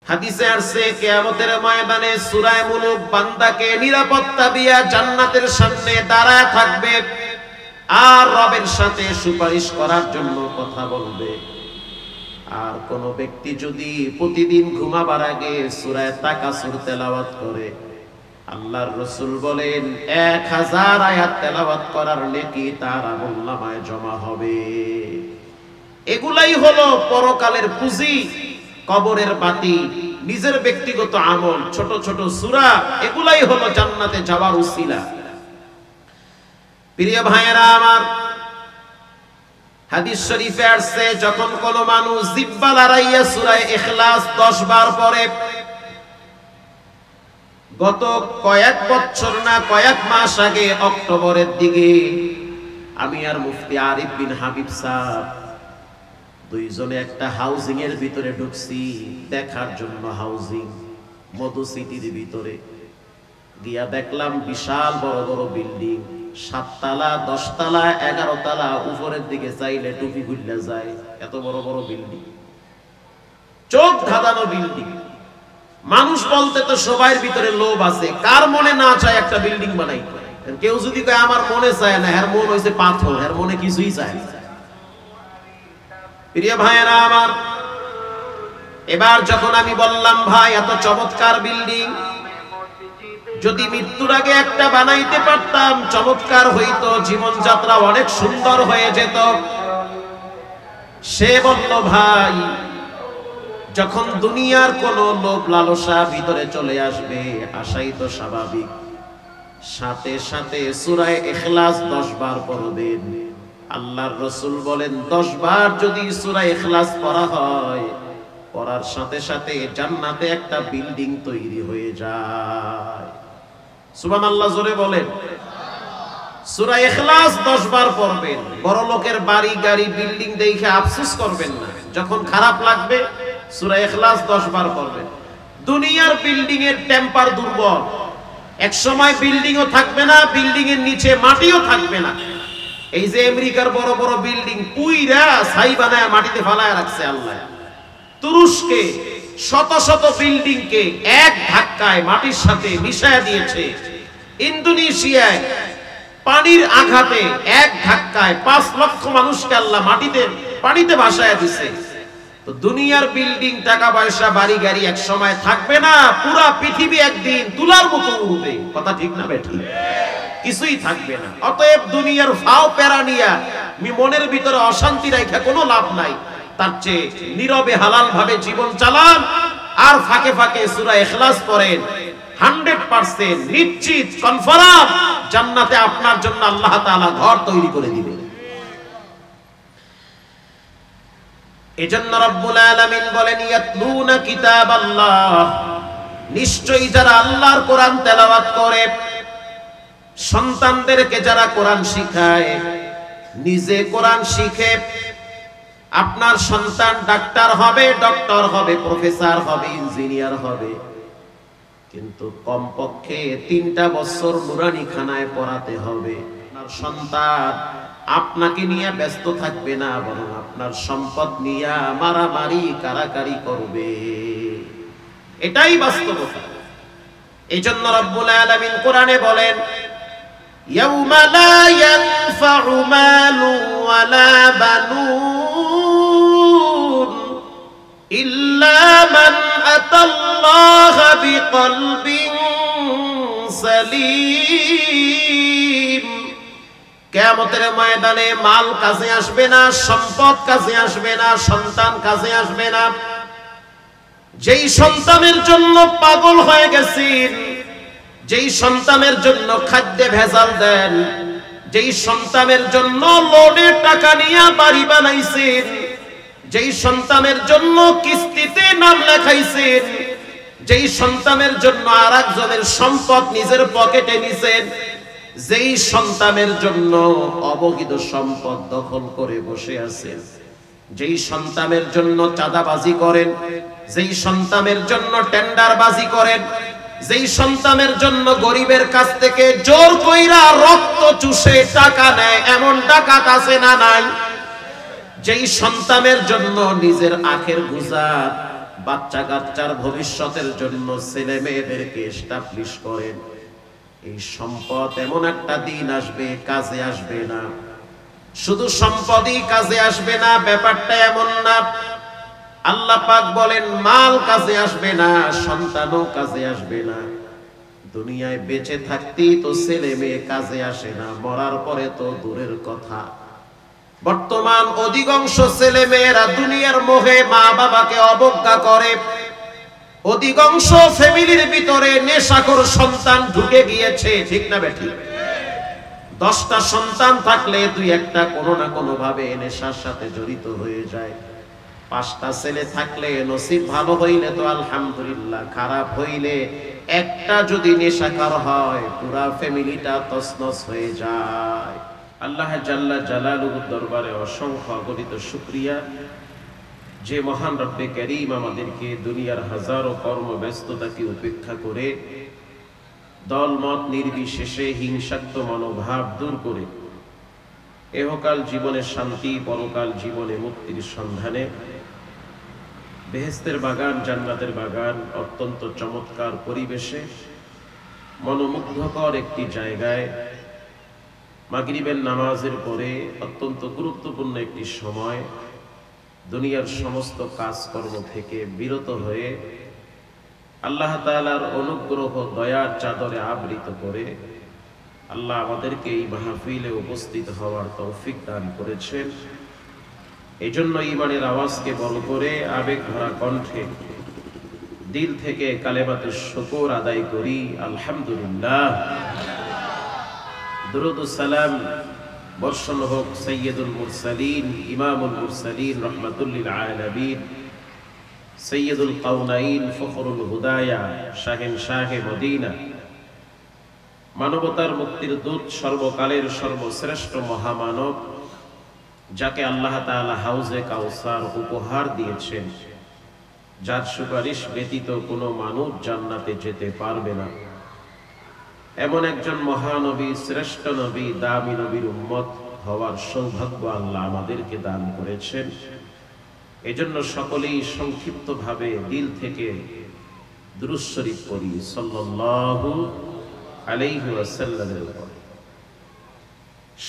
হাদিসে আসছে কিয়ামতের ময়দানে সূরা মুলুক বান্দাকে নিরাপত্তা দিয়া জান্নাতের সামনে দাঁড়ায় থাকবে আর রবের সাথে সুপারিশ করার জন্য কথা বলবে। আর কোন ব্যক্তি যদি প্রতিদিন ঘুমাবার আগে সূরা তাকাসুর তেলাওয়াত করে, আল্লাহর রাসূল বলেন 1000 আয়াত তেলাওয়াত করার নেকি তার আমলনামায় জমা হবে। এগুলাই হলো পরকালের পুঁজি, কবরের বাতি, নিজের ব্যক্তিগত আমল, ছোট ছোট সূরা, এগুলাই হলো জান্নাতে যাওয়ার উসিলা। প্রিয় ভাইয়েরা আমার, হাদিস শরীফে আসছে যখন কোন মানুষ জিহ্বা লড়াইয়া সূরা ইখলাস 10 বার পড়ে, গত কয়েক বছর না কয়েক মাস আগে অক্টোবরের দিকে আমি আর মুফতি আরিফ বিন হাবিব সাহেব দুইজনে একটা হাউজিং এর ভিতরে ঢুকছি দেখার জন্য। হাউজিং মধু সিটির ভিতরে গিয়া দেখলাম বিশাল বড় বড় বিল্ডিং, 7 তলা 10 তলা 11 তলা, উপরের দিকে চাইলে টুপি খুললে যায়, এত বড় বড় বিল্ডিং, চোখ ধাঁধানো বিল্ডিং। মানুষ বলতে তো সবার ভিতরে লোভ আছে, কার মনে না চায় একটা বিল্ডিং বানাই? কেউ যদি কয় আমার মনে চায় না, এর মন হইছে পাথর, এর মনে কিছুই চায় না। প্রিয় ভাইয়েরা আমার, এবার যখন আমি বললাম ভাই এত চমৎকার বিল্ডিং, যদি মৃত্যুর আগে একটা বানাইতে পারতাম চমৎকার হইতো, জীবনযাত্রা অনেক সুন্দর হয়ে যেত। সে বলল ভাই যখন দুনিয়ার কোন লোভ লালসা ভিতরে চলে আসবে, আশাই তো স্বাভাবিক, সাথে সাথে সূরা ইখলাস 10 বার পড়বেন। আল্লাহর রাসূল বলেন 10 বার যদি সূরা ইখলাস পড়া হয়, পড়ার সাথে সাথে জান্নাতে একটা বিল্ডিং তৈরি হয়ে যায়। সুবহানাল্লাহ, জোরে বলেন। সূরা ইখলাস 10 বার পড়বেন। বড় লোকের বাড়ি গাড়ি বিল্ডিং দেখে আফসোস করবেন না, যখন খারাপ লাগবে সূরা ইখলাস 10 বার পড়বেন। দুনিয়ার বিল্ডিং এর টেম্পার দুর্বল, এক সময় বিল্ডিংও থাকবে না, বিল্ডিং এর নিচে মাটিও থাকবে না। এই যে আমেরিকার বড় বড় বিল্ডিং পুইরা ছাই বানায় মাটিতে ফালায় রাখছে আল্লাহ। তুরস্কে শত শত বিল্ডিং কে এক ধাক্কায় মাটির সাথে মিশায়া দিয়েছে। ইন্দোনেশিয়ায় পানির আঘাতে এক ধাক্কায় 5 লক্ষ মানুষকে আল্লাহ পানিতে ভাসায়া দিছে। তো দুনিয়ার বিল্ডিং, টাকা পয়সা, বাড়ি গাড়ি এক সময় থাকবে না, পুরা পৃথিবী একদিন তুলার মতো উড়বে। কথা ঠিক না বেঠিক? কিছুই থাকবে না। অতএব দুনিয়ার ফাও প্যারা নিয়া মনের ভিতরে অশান্তি রাখা কোনো লাভ নাই। তার চেয়ে নীরবে হালাল ভাবে জীবন চালান আর ফাঁকে ফাঁকে সূরা ইখলাস পড়েন। 100% নিশ্চিত কনফার্ম জান্নাতে আপনার জন্য আল্লাহ তাআলা ঘর তৈরি করে দিবেন। এজন্য রব্বুল আলামিন বলেন ইয়াতলুনা কিতাবাল্লাহ, নিশ্চয়ই যারা আল্লাহর কোরআন তেলাওয়াত করে, সন্তানদেরকে যারা কোরআন শিখায়, নিজে কোরআন শিখে, আপনার সন্তান ডাক্তার হবে, ডক্টর হবে, প্রফেসর হবে, ইঞ্জিনিয়ার হবে, কিন্তু কমপক্ষে 3টা বছর নুরানি খানায় পড়াতে হবে। আপনার সন্তান আপনাকে নিয়ে ব্যস্ত থাকবে না, বরং আপনার সম্পদ নিয়ে মারামারি কারাকারি করবে। এটাই বাস্তবতা। এইজন্য রব্বুল আলামিন কোরআনে বলেন ইয়াউমা লা ইয়ানফাউ মালু ওয়ালা বানুন ইল্লা মান আতাল্লাহা বিকলবিন সালিম। কিয়ামতের ময়দানে মাল কাজে আসবে না, সম্পদ কাজে আসবে না, সন্তান কাজে আসবে না। যেই সন্তানের জন্য পাগল হয়ে গেছেন, যেই সন্তানের জন্য খাদ্যে ভেজাল দেন, যেই সন্তানের জন্য লোনের টাকা নিয়ে বাড়ি বানাইছেন, যেই সন্তানের জন্য কিস্তিতে নাম লেখাইছেন, যেই সন্তানের জন্য আরেকজনের সম্পদ নিজের পকেটে নিছেন, যেই সন্তানের জন্য অবৈধ সম্পদ দখল করে বসে আছেন, যেই সন্তানের জন্য চাঁদাবাজি করেন, যেই সন্তানের জন্য টেন্ডারবাজি করেন, যেই সন্তানের জন্য গরিবের কাছ থেকে জোর কইরা রক্ত চুষে টাকা নেয়, এমন ডাকাত আছে না নাই? যেই সন্তানের জন্য নিজের আখের গুজার বাচ্চা কাচ্চার ভবিষ্যতের জন্য ছেলে মেয়েদেরকে এস্টাবলিশ করেন। এই সম্পদ এমন একটা দিন আসবে কাজে আসবে না। শুধু সম্পদই কাজে আসবে না, ব্যাপারটা এমন না। আল্লাহ পাক বলেন মাল কাজে আসবে না, সন্তানও কাজে আসবে না। দুনিয়ায় বেঁচে থাকতেই তো ছেলে মেয়ে কাজে আসে না, মরার পরে তো দূরের কথা। বর্তমান অধিকাংশ ছেলে মেয়েরা দুনিয়ার মোহে মা বাবাকে অবজ্ঞা করে। অধিকাংশ ফ্যামিলির ভিতরে নেশাখোর সন্তান ঢুকে গিয়েছে, ঠিক না বেঠিক? 10টা সন্তান থাকলে 2-1টা কোনো না কোনো ভাবে নেশার সাথে জড়িত হয়ে যায়। 5টা ছেলে থাকলে নসিব ভালো হইলে তো আলহামদুলিল্লাহ, খারাপ হইলে একটা যদি নেশাখোর হয় পুরা ফ্যামিলিটা তছনছ হয়ে যায়। আল্লাহ জাল্লা জালালুহুর দরবারে অসংখ্য অগণিত শুকরিয়া, যে মহান রব্বে কারীম আমাদেরকে দুনিয়ার হাজারো কর্মব্যস্ততাকে উপেক্ষা করে দলমত নির্বিশেষে হিংসাত্মক মনোভাব দূর করে এহকাল জীবনে শান্তি, পরকাল জীবনে মুক্তির সন্ধানে বেহেশতের বাগান, জান্নাতের বাগান, অত্যন্ত চমৎকার পরিবেশে মনোমুগ্ধকর একটি জায়গায় মাগরিবের নামাজের পরে অত্যন্ত গুরুত্বপূর্ণ একটি সময় দুনিয়ার সমস্ত কাজকর্ম থেকে বিরত হয়ে আল্লাহ তাআলার অনুগ্রহ দয়ার চাদরে আবৃত করে আল্লাহ আমাদেরকে এই মাহফিলে উপস্থিত হওয়ার তৌফিক দান করেছেন। এই জন্য ঈমানের আওয়াজকে বড় করে আবেগ ভরা কণ্ঠে দিল থেকে কালেমাতে শুকর আদায় করি আলহামদুলিল্লাহ। দুরূদ ও সালাম বর্ষণ হোক সাইয়্যিদুল মুরসালিন, ইমামুল মুরসালিন, রাহমাতুল লিল আলামিন, সৈয়দুল কাউনাইন, ফখরুল হুদায়া, শাহে মদিনা, মানবতার মুক্তির দূত, সর্বকালের সর্বশ্রেষ্ঠ মহামানব, যাকে আল্লাহ তাআলা হাউজে কাউসার উপহার দিয়েছেন, যার সুপারিশ ব্যতীত কোনো মানুষ জান্নাতে যেতে পারবে না, এমন একজন মহানবী, শ্রেষ্ঠ নবী, দামি নবীর উম্মত হওয়ার সৌভাগ্য আল্লাহ আমাদেরকে দান করেছেন। এজন্য সকলেই সংক্ষিপ্তভাবে দিল থেকে দুরূদ শরীফ পড়ি সাল্লাল্লাহু আলাইহি ওয়াসাল্লামের উপর।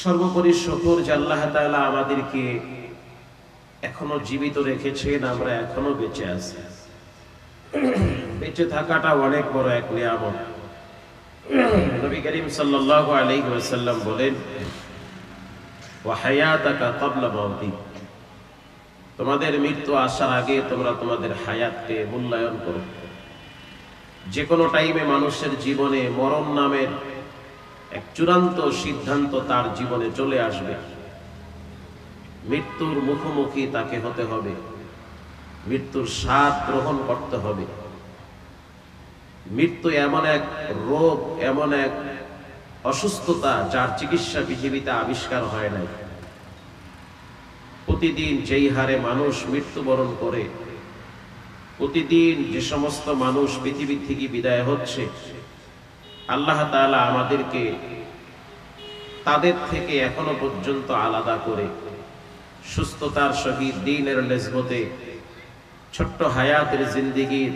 সর্বোপরি শুকর যে আল্লাহ তাআলা আমাদেরকে এখনো জীবিত রেখেছেন, আমরা এখনো বেঁচে আছি। বেঁচে থাকাটা অনেক বড় এক নিয়ামত। নবী করিম সাল্লাল্লাহু আলাইহি ওয়াসাল্লাম বলেন, ওয়া হায়াতাকা ক্বাবলা মাউতিক, তোমাদের মৃত্যু আসার আগে তোমরা তোমাদের হায়াতকে মূল্যায়ন করো। যে কোনো টাইমে মানুষের জীবনে মরণ নামের এক চূড়ান্ত সিদ্ধান্ত তার জীবনে চলে আসবে। মৃত্যুর মুখোমুখি তাকে হতে হবে, মৃত্যুর স্বাদ গ্রহণ করতে হবে। মৃত্যু এমন এক রোগ, এমন এক অসুস্থতা যার চিকিৎসা পৃথিবীতে আবিষ্কার হয় নাই। প্রতিদিন যেই হারে মানুষ মৃত্যুবরণ করে, প্রতিদিন যে সমস্ত মানুষ পৃথিবী থেকে বিদায় হচ্ছে, আল্লাহ তাআলা আমাদেরকে তাদের থেকে এখনো পর্যন্ত আলাদা করে সুস্থতার সহিত দ্বীনের নেসবতে ছোট্ট হায়াতের জিন্দেগির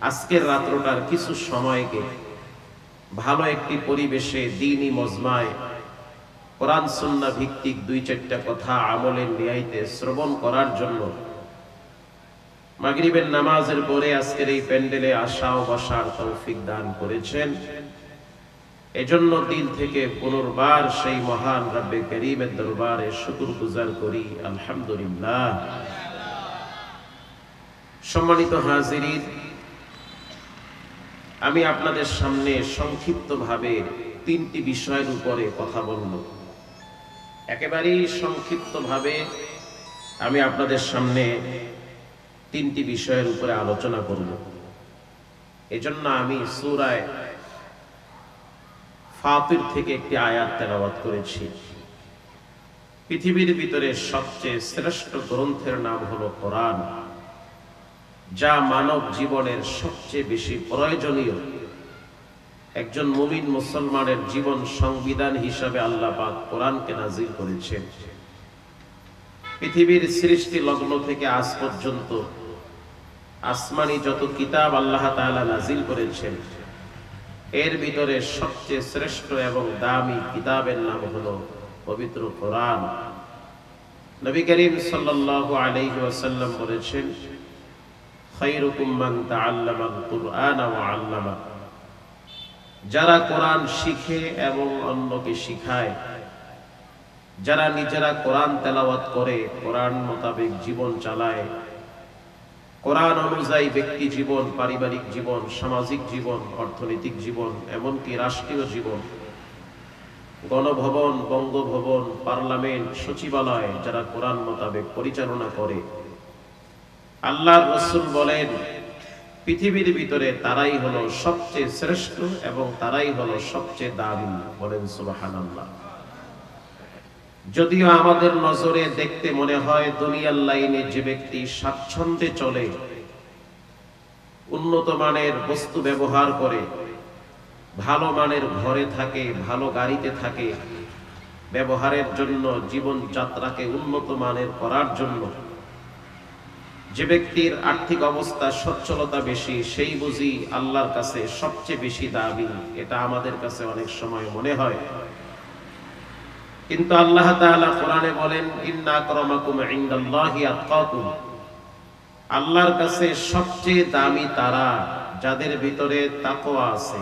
আজকের রাত্রটার কিছু সময়কে ভালো একটি পরিবেশে দ্বীনি মজমায় কোরআন সুন্নাহ ভিত্তিক 2-4টা কথা আমলের নিয়াইতে শ্রবণ করার জন্য মাগরিবের নামাজের পরে আজকের এই প্যান্ডেলে আসা ও বসার তৌফিক দান করেছেন। এজন্য দিল থেকে পুনর্বার সেই মহান রব্বে কারীমের দরবারে শুকরগুজার করি আলহামদুলিল্লাহ। সম্মানিত হাজিরিন, আমি আপনাদের সামনে সংক্ষিপ্তভাবে 3টি বিষয়ের উপরে কথা বলবো। একেবারেই সংক্ষিপ্তভাবে আমি আপনাদের সামনে 3টি বিষয়ের উপরে আলোচনা করব। এজন্য আমি সূরা ফাতির থেকে একটি আয়াত তেলাওয়াত করেছি। পৃথিবীর ভিতরে সবচেয়ে শ্রেষ্ঠ গ্রন্থের নাম হলো কোরআন, যা মানব জীবনের সবচেয়ে বেশি প্রয়োজনীয়। একজন মুমিন মুসলমানের জীবন সংবিধান হিসাবে আল্লাহ পাক কোরআনকে নাজিল করেছেন। পৃথিবীর সৃষ্টি লগ্ন থেকে আজ পর্যন্ত আসমানি যত কিতাব আল্লাহ তাআলা নাজিল করেছেন, এর ভিতরে সবচেয়ে শ্রেষ্ঠ এবং দামি কিতাবের নাম হলো পবিত্র কোরআন। নবী করিম সাল্লাল্লাহু আলাইহি ওয়াসাল্লাম বলেছেন, খায়রুকুম মান তাআল্লামাল কুরআনা ওয়া আল্লামা। যারা কোরআন শিখে এবং অন্যকে শিখায়, যারা নিজেরা কোরআন তেলাওয়াত করে, কোরআন মোতাবেক জীবন চালায়, কোরআন অনুযায়ী ব্যক্তি জীবন, পারিবারিক জীবন, সামাজিক জীবন, অর্থনৈতিক জীবন, এমনকি রাষ্ট্রীয় জীবন, গণভবন, বঙ্গভবন, পার্লামেন্ট, সচিবালয় যারা কোরআন মোতাবেক পরিচালনা করে, আল্লাহর রাসূল বলেন পৃথিবীর ভিতরে তারাই হলো সবচেয়ে শ্রেষ্ঠ এবং তারাই হলো সবচেয়ে দামি। বলেন সুবহানাল্লাহ। যদিও আমাদের নজরে দেখতে মনে হয় দুনিয়ার লাইনে যে ব্যক্তি স্বাচ্ছন্দ্যে চলে, উন্নত মানের বস্তু ব্যবহার করে, ভালো মানের ঘরে থাকে, ভালো গাড়িতে থাকে, ব্যবহারের জন্য, জীবনযাত্রাকে উন্নত মানের করার জন্য যে ব্যক্তির আর্থিক অবস্থা সচ্ছলতা বেশি, সেই বুঝি আল্লাহর কাছে সবচেয়ে বেশি দাবি, এটা আমাদের কাছে অনেক সময় মনে হয়। কিন্তু আল্লাহ তাআলা কোরআনে বলেন, ইন্না আকরামাকুম ইনদাল্লাহি আতকাকুম। আল্লাহর কাছে সবচেয়ে দামি তারা যাদের ভিতরে তাকওয়া আছে,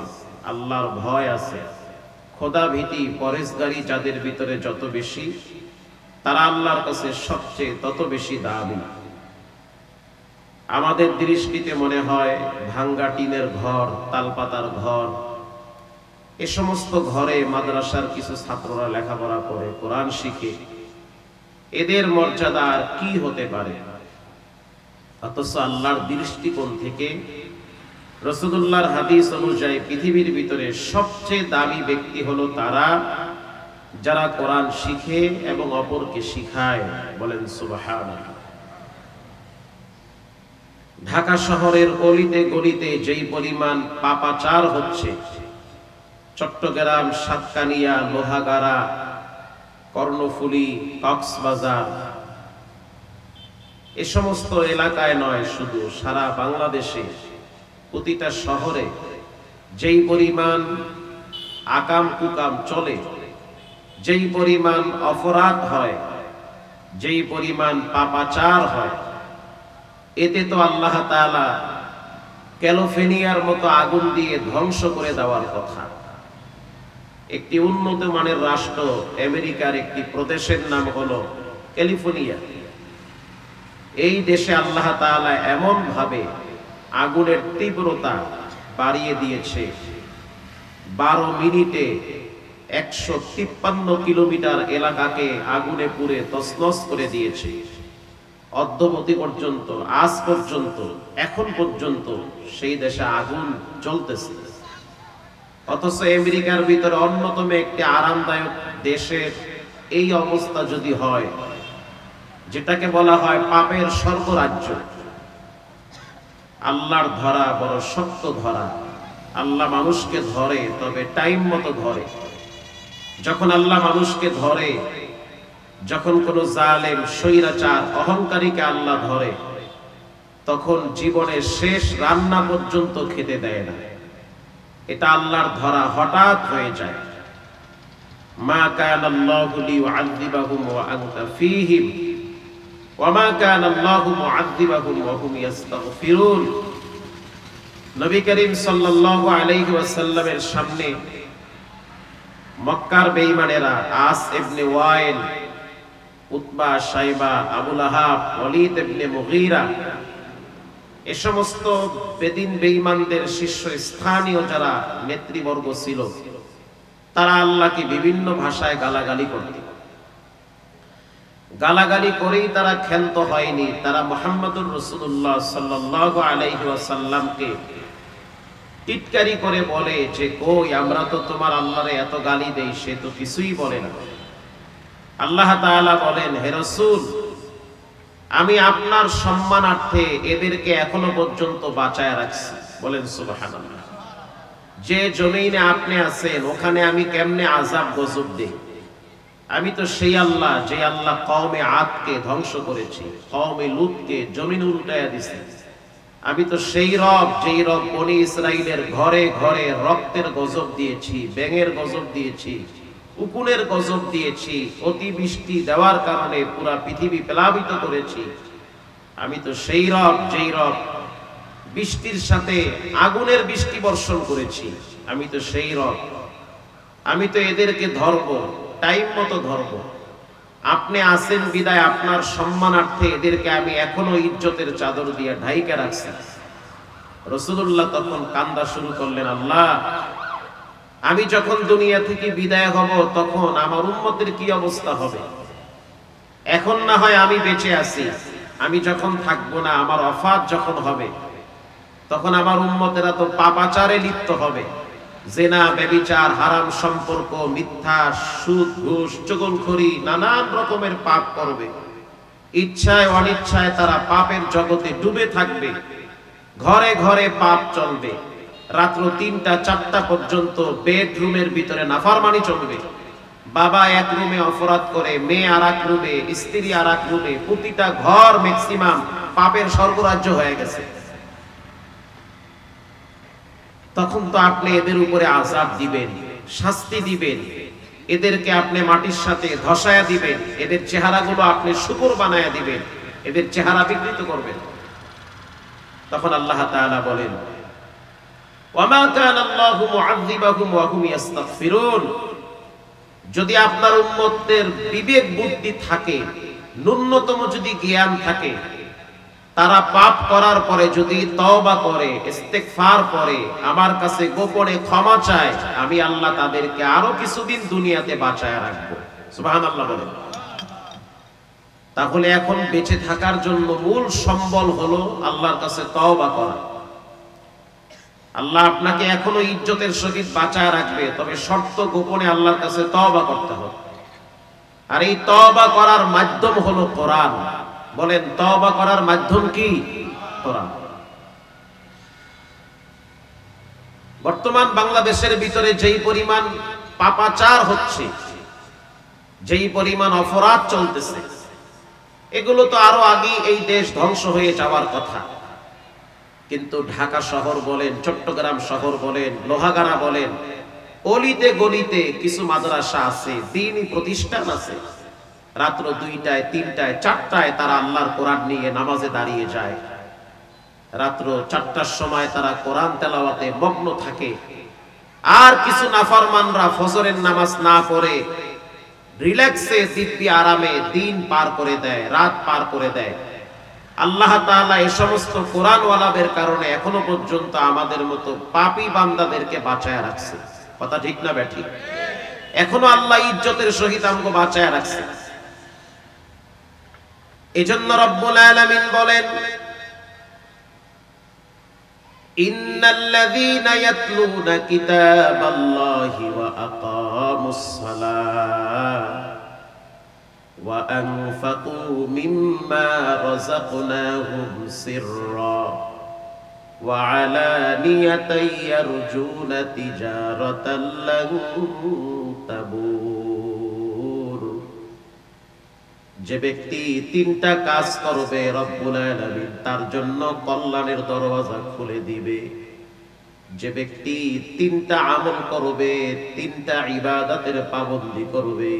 আল্লাহর ভয় আছে, খোদা ভীতি, পরহেজগারি যাদের ভিতরে যত বেশি, তারা আল্লাহর কাছে সবচেয়ে তত বেশি দামি। আমাদের দৃষ্টিতে মনে হয় ভাঙ্গা টিনের ঘর, তালপাতার ঘর, এ সমস্ত ঘরে মাদ্রাসার কিছু ছাত্ররা লেখাপড়া করে, কোরআন শিখে, এদের মর্যাদা আর কি হতে পারে? অথচ আল্লাহর দৃষ্টিকোণ থেকে, রাসূলুল্লাহর হাদিস অনুযায়ী পৃথিবীর ভিতরে সবচেয়ে দামি ব্যক্তি হলো তারা যারা কোরআন শিখে এবং অপরকে শিখায়। বলেন সুবহানাল্লাহ। ঢাকা শহরের অলিতে গলিতে যেই পরিমাণ পাপাচার হচ্ছে, চট্টগ্রাম, সাতকানিয়া, লোহাগাড়া, কর্ণফুলী, কক্সবাজার, এ সমস্ত এলাকায় নয়, শুধু সারা বাংলাদেশে প্রতিটা শহরে যেই পরিমাণ আকাম কুকাম চলে, যেই পরিমাণ অপরাধ হয়, যেই পরিমাণ পাপাচার হয়, এতে তো আল্লাহ তাআলা ক্যালিফোর্নিয়ার মতো আগুন দিয়ে ধ্বংস করে দেওয়ার কথা। একটি উন্নত মানের রাষ্ট্র আমেরিকার একটি প্রদেশের নাম হলো ক্যালিফোর্নিয়া। এই দেশে আল্লাহ তাআলা এমন ভাবে আগুনের তীব্রতা বাড়িয়ে দিয়েছে, 12 মিনিটে 153 কিলোমিটার এলাকাকে আগুনে পুড়ে তছনছ করে দিয়েছে। অদ্যবধি পর্যন্ত, আজ পর্যন্ত, এখন পর্যন্ত সেই দেশে আগুন জ্বলতেছে। অথচ আমেরিকার ভিতরে অন্যতম একটি আরামদায়ক দেশের এই অবস্থা যদি হয়, যেটাকে বলা হয় পাপের স্বর্গরাজ্য, আল্লাহর ধরা বড় শক্ত ধরা। আল্লাহ মানুষকে ধরে, তবে টাইম মতো ধরে। যখন আল্লাহ মানুষকে ধরে, যখন কোন জালেম, স্বৈরাচার, অহংকারীকে আল্লাহ ধরে, তখন জীবনের শেষ রান্না পর্যন্ত খেতে দেয় না। এটা আল্লাহর ধরা হঠাৎ হয়ে যায়। মা কানাল্লাহু লিয়ুআযযিবাহুম ওয়া আনতা ফীহিম ওয়া মা কানাল্লাহু মুআযযিবাহুম ওয়া হুম ইস্তাগফিরুন। নবী করিম সাল্লাল্লাহু আলাইহি ওয়াসাল্লামের সামনে মক্কার বেঈমানেরা আস ইবনে ওয়াইল, উতবা, শাইবা, আবু লাহাব, ওয়ালিদ ইবনে মুগীরা, এ সমস্ত বেদিন বেঈমানদের শীর্ষস্থানীয় যারা নেতৃবর্গ ছিল, তারা আল্লাহকে বিভিন্ন ভাষায় গালাগালি করত। গালাগালি করেই তারা ক্ষান্ত হয়নি। তারা মুহাম্মদুর রাসূলুল্লাহ সাল্লাল্লাহু আলাইহি ওয়াসাল্লামকে টিটকারি করে বলে যে, কই, আমরা তো তোমার আল্লাহরে এত গালি দেই, সে তো কিছুই বলে না। আল্লাহ তাআলা বলেন, হে রাসূল, আমি আপনার সম্মানার্থে এদেরকে এখনো পর্যন্ত বাঁচায় রাখছি। বলেন সুবহানাল্লাহ। যে জমিনে আপনি আছেন, ওখানে আমি কেমনে আযাব গজব দেই? আমি তো সেই আল্লাহ, যে আল্লাহ কওমে আদকে ধ্বংস করেছে, কওমে লূতকে জমিন উল্টায়া দিয়েছে। আমি তো সেই রব যেই রব বনি ইসরাইলের ঘরে ঘরে রক্তের গজব দিয়েছি, ব্যাঙের গজব দিয়েছি, উকুনের গজব দিয়েছি, অতিবৃষ্টি দেওয়ার কারণে পুরা পৃথিবী প্লাবিত করেছি। আমি তো সেই রব যেই রব বৃষ্টির সাথে আগুনের বৃষ্টি বর্ষণ করেছি। আমি তো সেই রব। আমি তো এদেরকে ধরবো, টাইম মতো ধরবো। আপনি আছেন বিদায় আপনার সম্মানার্থে এদেরকে আমি এখনো ইজ্জতের চাদর দিয়ে ঢাইকা রাখছি। রাসূলুল্লাহ তখন কান্দা শুরু করলেন, আল্লাহ, আমি যখন দুনিয়া থেকে বিদায় হব তখন আমার উম্মতের কি অবস্থা হবে? এখন না হয় আমি বেঁচে আছি, আমি যখন থাকবো না, আমার ওফাত যখন হবে, তখন আমার উম্মতেরা তো পাপাচারে লিপ্ত হবে। জেনা, ব্যভিচার, হারাম সম্পর্ক, মিথ্যা, সুদ, ঘুষ, চুগলখড়ি, নানান রকমের পাপ করবে। ইচ্ছায় অনিচ্ছায় তারা পাপের জগতে ডুবে থাকবে। ঘরে ঘরে পাপ চলবে। রাত্র ৩টা ৪টা পর্যন্ত বেডরুমের ভিতরে নাফরমানি চলবে। বাবা এক রুমে অপরাধ করে, মেয়ে আর এক রুমে, স্ত্রী আর এক রুমে, প্রতিটা ঘর ম্যাক্সিমাম পাপের স্বর্গরাজ্য হয়ে গেছে। তখন তো আপনি এদের উপরে আযাব দিবেন, শাস্তি দিবেন, এদেরকে আপনি মাটির সাথে ধসায়া দিবেন, এদের চেহারাগুলো আপনি শুকর বানায়া দিবেন, এদের চেহারা বিকৃত করবেন। তখন আল্লাহ তাআলা বলেন, ওয়ামা কানা আল্লাহু মুআযযিবাহুম ওয়া হুম ইস্তাগফিরুন। যদি আপনার উম্মতদের বিবেক বুদ্ধি থাকে, ন্যূনতম যদি জ্ঞান থাকে, তারা পাপ করার পরে যদি তওবা করে, ইস্তেগফার করে, আমার কাছে গোপনে ক্ষমা চায়, আমি আল্লাহ তাদেরকে আরো কিছুদিন দুনিয়াতে বাঁচায় রাখবো। সুবহানাল্লাহ বলেন। তাহলে এখন বেঁচে থাকার জন্য মূল সম্বল হলো আল্লাহর কাছে তওবা করা। আল্লাহ আপনাকে এখনো ইজ্জতের সহিত বাঁচায় রাখবে, তবে শর্ত গোপনে আল্লাহর কাছে তওবা করতে হবে। আর এই তওবা করার মাধ্যম হলো কোরআন। বলেন, তওবা করার মাধ্যম কি? কোরআন। বর্তমান বাংলাদেশের ভিতরে যেই পরিমাণ পাপাচার হচ্ছে, যেই পরিমাণ অপরাধ চলতেছে, এগুলো তো আরো আগে এই দেশ ধ্বংস হয়ে যাওয়ার কথা। কিন্তু ঢাকা শহর বলেন, চট্টগ্রাম শহর বলেন, লোহাগাড়া বলেন, অলিতে গলিতে কিছু মাদ্রাসা আছে, দ্বীনি প্রতিষ্ঠান আছে। রাত্র 2টায় 3টায় 4টায় তারা আল্লাহর কোরআন নিয়ে নামাজে দাঁড়িয়ে যায়। রাত্র 4টার সময় তারা কোরআন তেলাওয়াতে মগ্ন থাকে। আর কিছু নাফরমানরা ফজরের নামাজ না পড়ে রিল্যাক্সে, দিব্যি আরামে দিন পার করে দেয়, রাত পার করে দেয়। আল্লাহ তাআলা এই সমস্ত কোরআনওয়ালাদের কারণে এখনো পর্যন্ত আমাদের মতো পাপী বান্দাদেরকে বাঁচায় রাখছে। কথা ঠিক না ব্যাঠিক? এখনো আল্লাহ ইজ্জতের সহিত আমাকে বাঁচায় রাখছে। এজন্য রব্বুল আলামিন বলেন, ইন্নাল্লাযীনা ইয়াতলুনা কিতাবাল্লাহি ওয়া আকামুস সালাহ ওয়া আনফাকু মিম্মা রাযাকনাহুম সিররা ওয়া আলানিয়াতান ইয়ারজুনা তিজারাতাল লান তাবুর। যে ব্যক্তি 3টা কাজ করবে, রব্বুল আলামিন তার জন্য কল্যাণের দরওয়াজা খুলে দিবে। যে ব্যক্তি 3টা আমল করবে, 3টা ইবাদতের পাবন্দী করবে,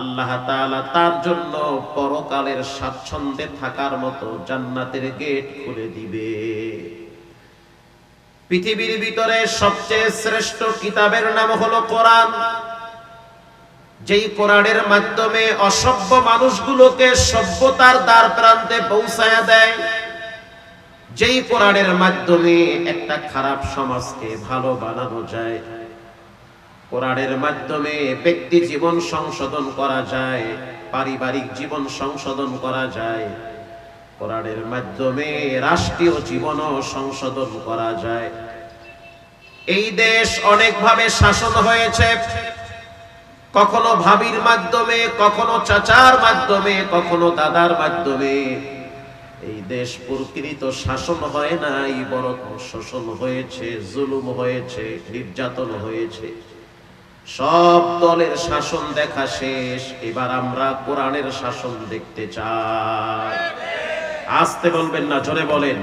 আল্লাহ তাআলা তার জন্য পরকালের স্বাচ্ছন্দ্যে থাকার মতো জান্নাতের গেট খুলে দিবে। পৃথিবীর ভিতরে সবচেয়ে শ্রেষ্ঠ কিতাবের নাম হলো কোরআন। যেই কোরআনের মাধ্যমে অসভ্য মানুষগুলোকে সভ্যতার দ্বার প্রান্তে পৌঁছায়া দেয়, যেই কোরআনের মাধ্যমে একটা খারাপ সমাজকে ভালো বানানো যায়, কোরআনের মাধ্যমে ব্যক্তি জীবন সংশোধন করা যায়, পারিবারিক জীবন সংশোধন করা যায়, কোরআনের মাধ্যমে রাষ্ট্রীয় জীবনও সংশোধন করা যায়। এই দেশ অনেকভাবে শাসন হয়েছে, কখনো ভাবির মাধ্যমে, কখনো চাচার মাধ্যমে, কখনো দাদার মাধ্যমে। এই দেশ প্রকৃত শাসন হয় নাই, বরং শোষণ হয়েছে, জুলুম হয়েছে, নির্যাতন হয়েছে। সব দলের শাসন দেখা শেষ, এবার আমরা কোরআনের শাসন দেখতে চাই। আসতে বলবেন না, জোরে বলেন।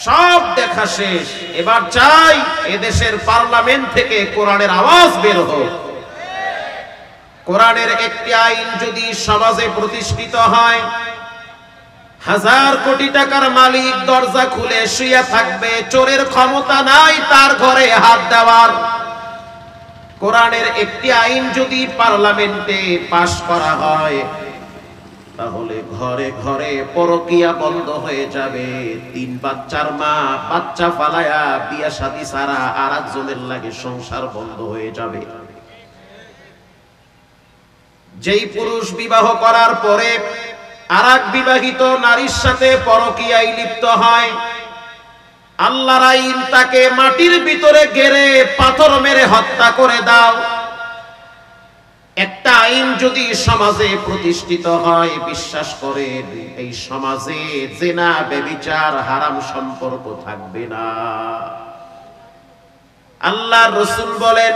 সব দেখা শেষ। এবার চাই এদেশের পার্লামেন্ট থেকে কোরআনের আওয়াজ বের হোক। কোরআনের একটি আইন যদি সমাজে প্রতিষ্ঠিত হয়, 1000 কোটি টাকার মালিক দরজা খুলে শুয়ে থাকবে, চোরের ক্ষমতা নাই তার ঘরে হাত দেওয়ার। কোরআনের একটি আইন যদি পার্লামেন্টে পাশ করা হয়, তাহলে ঘরে ঘরে পরকিয়া বন্ধ হয়ে যাবে। 3 বাচ্চার মা বাচ্চা ফালায়া বিয়া শাদী ছাড়া আর একজনের লাগে সংসার বন্ধ হয়ে যাবে। যেই পুরুষ বিবাহ করার পরে আরেক বিবাহিত নারীর সাথে পরকীয়ায় লিপ্ত হয়, আল্লাহর আইন তাকে মাটির ভিতরে গেড়ে পাথর মেরে হত্যা করে দাও। একটা আইন যদি সমাজে প্রতিষ্ঠিত হয়, বিশ্বাস করেন এই সমাজে জিনা ব্যভিচার হারাম সম্পর্ক থাকবে না। আল্লাহর রাসূল বলেন,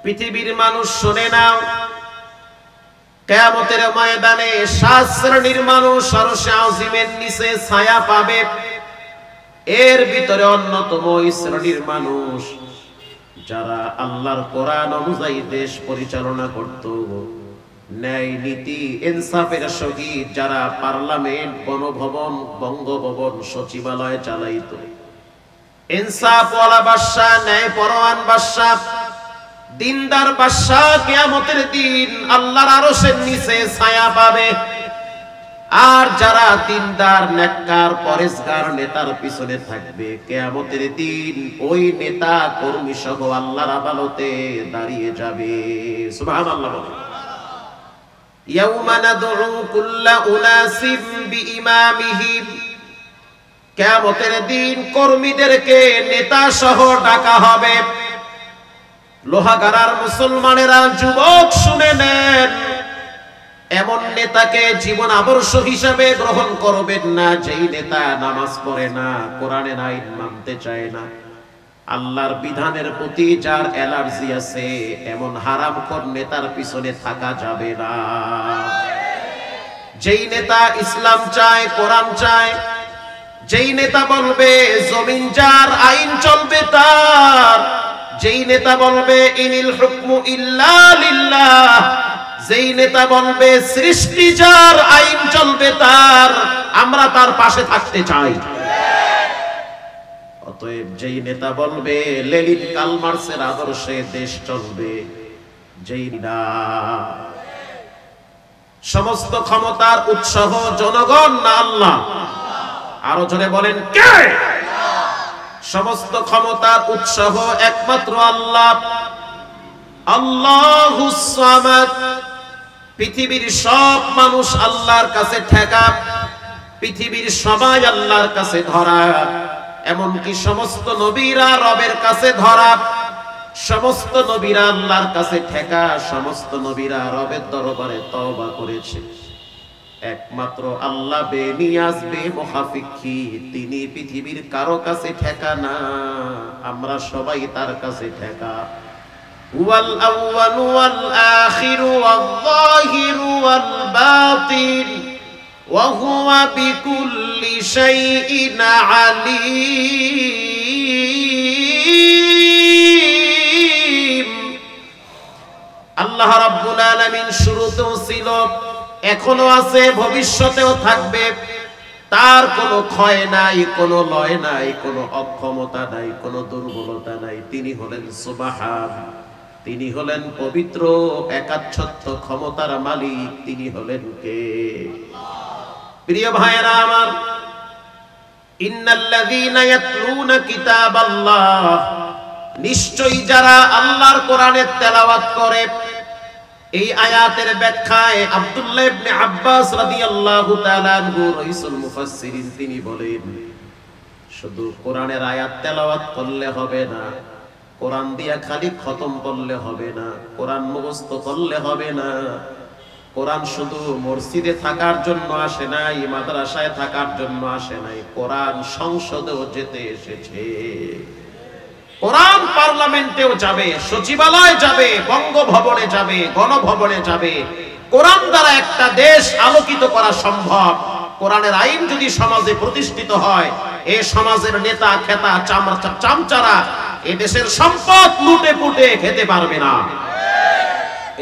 পৃথিবীর মানুষ শুনে নাও, কিয়ামতের ময়দানে 7 শ্রেণীর মানুষ আরশে আজিমের নিচে ছায়া পাবে। এর ভিতরে অন্যতম শ্রেণীর মানুষ যারা আল্লাহর কোরআন অনুযায়ী দেশ পরিচালনা করত, ন্যায় নীতি ইনসাফের সহিত যারা পার্লামেন্ট, গণভবন, বঙ্গভবন, সচিবালয় চালাইত। ইনসাফওয়ালা বাদশা, ন্যায়পরায়ণ বাদশা, দিনদার বাদশা কিয়ামতের দিন আল্লাহর আরশের নিচে ছায়া পাবে। আর যারা দিনদার, নেককার, পরেশগার নেতার পিছনে থাকবে, কিয়ামতের দিন ওই নেতা কর্মী সহ আল্লাহর আদালতে দাঁড়িয়ে যাবে। সুবহানাল্লাহ বলেন। ইয়াউমা নাদউ কুল্লা উনাসিম বিইমামিহিম, কিয়ামতের দিন কর্মীদেরকে নেতা সহ ডাকা হবে। লোহাগাড়ার মুসলমানেরা, যুবক শুনে নেন, এমন নেতাকে জীবন আদর্শ হিসাবে গ্রহণ করবেন না যেই নেতা নামাজ পড়ে না, কোরআনের আইন মানতে চায় না, আল্লাহর বিধানের প্রতি যার অ্যালার্জি আছে, এমন হারামখোর নেতার পিছনে থাকা যাবে না। যেই নেতা ইসলাম চায়, কোরআন চায়, যেই নেতা বলবে জমিন যার, আইন চলবে তার, যেই নেতা বলবে ইনিল হুকমু ইল্লা লিল্লাহ, যেই নেতা বলবে সৃষ্টি যার, আইন চলবে তার, আমরা তার পাশে থাকতে চাই। অতএব যেই নেতা বলবে লেনিন কার্ল মার্কসের আদর্শে দেশ চলবে, যেই না সমস্ত ক্ষমতার উৎসাহ জনগণ না আল্লাহ, আরো জোরে বলেন কে? সমস্ত ক্ষমতার উৎসাহ একমাত্র আল্লাহ। আল্লাহুস সামাদ। পৃথিবীর সব মানুষ আল্লাহর কাছে ঠেকা, পৃথিবীর সবাই আল্লাহর কাছে ধরা, এমনকি সমস্ত নবীরা রবের কাছে ধরা, সমস্ত নবীরা আল্লাহর কাছে ঠেকা, সমস্ত নবীরা রবের দরবারে তওবা করেছে। একমাত্র আল্লাহ বেনিয়াজ বেমুহাফিকি, তিনি পৃথিবীর কারো কাছে ঠেকা না, আমরা সবাই তার কাছে ঠেকা। হুয়াল আউয়ালু ওয়াল আখিরু ওয়াল যাহিরু ওয়াল বাতিন ওয়া হুয়া বিকুল্লি শাইইন আলীম। আল্লাহ রাব্বুল আলামিন শুরুতেও ছিল, এখনো আছে, ভবিষ্যতেও থাকবে। তার কোনো ক্ষয় নাই, কোনো লয় নাই, কোনো অক্ষমতা নাই, কোনো দুর্বলতা নাই। তিনি হলেন সুবহান, তিনি হলেন পবিত্র, একাচ্ছত্ব ক্ষমতার মালিক। তিনি হলেন কে? প্রিয় ভাইয়েরা আমার, ইন্নাল্লাযীনা ইয়াতলুনা কিতাবাল্লাহ, নিশ্চয়ই যারা আল্লাহর কোরআনের তেলাওয়াত করে। এই আয়াতের ব্যাখ্যায় আব্দুল্লাহ ইবনে আব্বাস রাদিয়াল্লাহু তাআলা আনহু রাইসুল মুফাসসিরিন তিনি বলেন, শুধু কোরআনের আয়াত তেলাওয়াত করলে হবে না, কোরআন দিয়া খালি খতম করলে হবে না, কোরআন মুখস্থ করলে হবে না। কোরআন শুধু মসজিদে থাকার জন্য আসে নাই, মাদ্রাসায় থাকার জন্য আসে নাই, কোরআন সংসদেও যেতে এসেছে। কোরআন পার্লামেন্টেও যাবে, সচিবালয়ে যাবে, বঙ্গভবনে যাবে, গণভবনে যাবে। কোরআন দ্বারা একটা দেশ আলোকিত করা সম্ভব। কোরআনের আইন যদি সমাজে প্রতিষ্ঠিত হয়, এ সমাজের নেতা খেতা চামচারা এ দেশের সম্পদ লুটে পুটে খেতে পারবে না।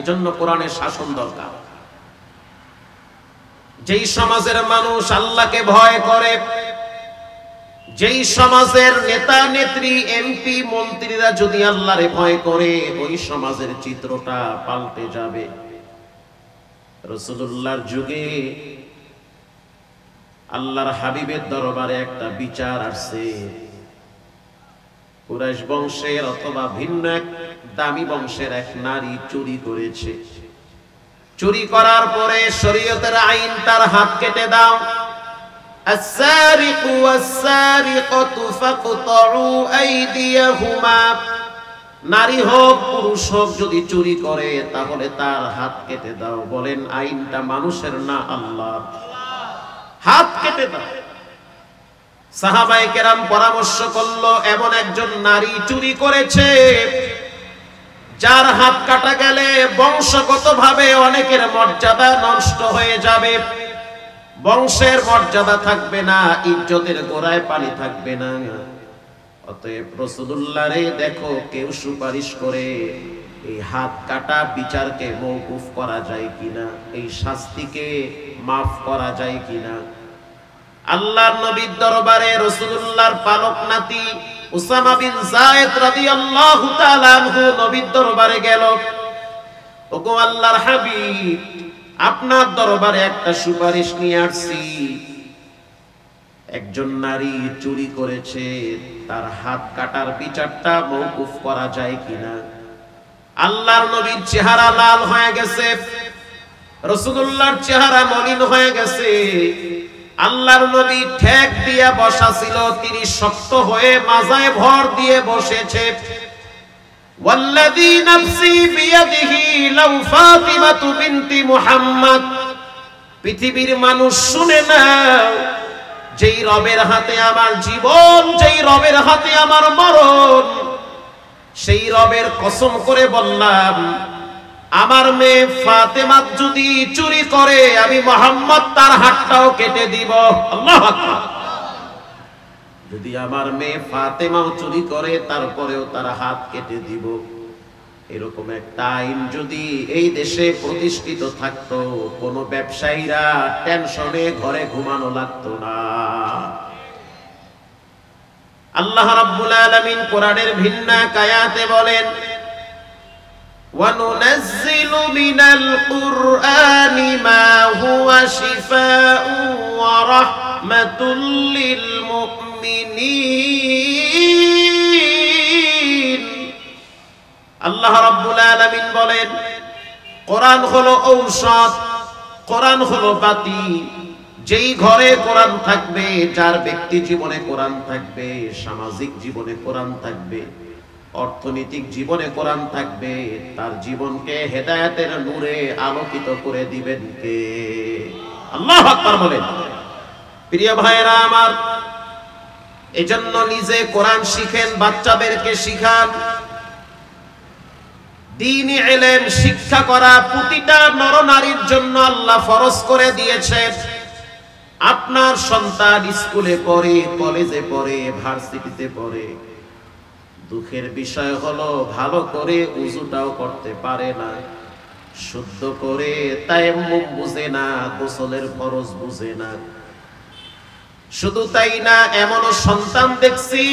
এজন্য কোরআনের শাসন দরকার। যেই সমাজের মানুষ আল্লাহকে ভয় করে, যেই সমাজের নেতা নেত্রী এমপি মন্ত্রীরা যদি আল্লাহরে ভয় করে, ওই সমাজের চিত্রটা পাল্টে যাবে। রাসূলুল্লাহর যুগে আল্লাহর হাবিবের দরবারে একটা বিচার আসছে। কুরাইশ বংশের অথবা ভিন্ন এক দামি বংশের এক নারী চুরি করেছে। চুরি করার পরে শরীয়তের আইন তার হাত কেটে দাও। السارق والسارقة فاقطعوا أيديهما। নারী হোক পুরুষ হোক যদি চুরি করে তাহলে তার হাত কেটে দাও। বলেন আইনটা মানুষের না আল্লাহর? হাত কেটে দাও। সাহাবায়ে কেরাম পরামর্শ করলো, এমন একজন নারী চুরি করেছে যার হাত কাটা গেলে বংশগতভাবে অনেকের মর্যাদা নষ্ট হয়ে যাবে, বংশের মর্যাদা থাকবে না, ইজ্জতের গোড়ায় পানি থাকবে না। অতএব রাসূলুল্লাহ রে দেখো কেউ সুপারিশ করে এই হাত কাটা বিচারকে মওকুফ করা যায় কিনা, এই শাস্তিকে মাফ করা যায় কিনা। আল্লাহর নবীর দরবারে রাসূলুল্লাহর পালক নাতি উসামা বিন যায়েদ রাদিয়াল্লাহু তাআলা আনহু নবীর দরবারে গেল। ওগো আল্লাহর হাবিব, আপনার দরবারে একটা সুপারিশ নিয়ে আসছি। একজন নারী চুরি করেছে, তার হাত কাটার বিচারটা মওকুফ করা যায় কিনা। আল্লাহর নবীর চেহারা লাল হয়ে গেছে, রাসূলুল্লাহর চেহারা মলিন হয়ে গেছে। আল্লাহর নবী ঠেক দিয়ে বসা ছিল, তিনি শক্ত হয়ে মাজায় ভর দিয়ে বসেছে। ওয়াল্লাযী নাফসি বিয়াদিহি লাউ ফাতিমাতু বিনতি মুহাম্মদ। পৃথিবীর মানুষ শুনে নাও, যেই রবের হাতে আমার জীবন, যেই রবের হাতে আমার মরণ, সেই রবের কসম করে বললাম, আমার মেয়ে ফাতেমা যদি চুরি করে আমি মুহাম্মদ তার হাতটাও কেটে দিব। আল্লাহু আকবার। যদি আমার মেয়ে ফাতেমাও চুরি করে তারপরেও তার হাত কেটে দিব। এরকম একটা আইন যদি এই দেশে প্রতিষ্ঠিত থাকতো, কোন ব্যবসায়ীরা টেনশনে ঘরে ঘুমানো লাগতো না। আল্লাহ রাব্বুল আলামিন কোরআনের ভিন্ন আয়াতে বলেন, وَنُنَزِّلُ مِنَ الْقُرْآنِ مَا هُوَ شِفَاءٌ وَرَحْمَةٌ لِّلْمُؤْمِنِينَ। আল্লাহ রাব্বুল আলামিন বলেন, কোরআন হলো ঔষধ, কোরআন হলো বাতি। যেই ঘরে কোরআন থাকবে, যার ব্যক্তি জীবনে কোরআন থাকবে, সামাজিক জীবনে কোরআন থাকবে, অর্থনৈতিক জীবনে কোরআন থাকবে, তার জীবনকে হেদায়েতের নূরে আলোকিত করে দিবেন কে? আল্লাহু আকবার বলেন। প্রিয় ভাইরা আমার, এজন্য নিজে কোরআন শিখেন, বাচ্চাদেরকে শিখান। দ্বীনি ইলম শিক্ষা করা প্রতিটা নরনারীর জন্য আল্লাহ ফরজ করে দিয়েছেন। আপনার সন্তান স্কুলে পড়ে, কলেজে পড়ে, ভার্সিটিতে পড়ে, দুঃখের বিষয় হলো ভালো করে উযুটাও করতে পারে না, শুদ্ধ করে তায়াম্মুম বুঝে না, গোসলের ফরজ বুঝে না। শুধু তাই না, এমনও সন্তান দেখছি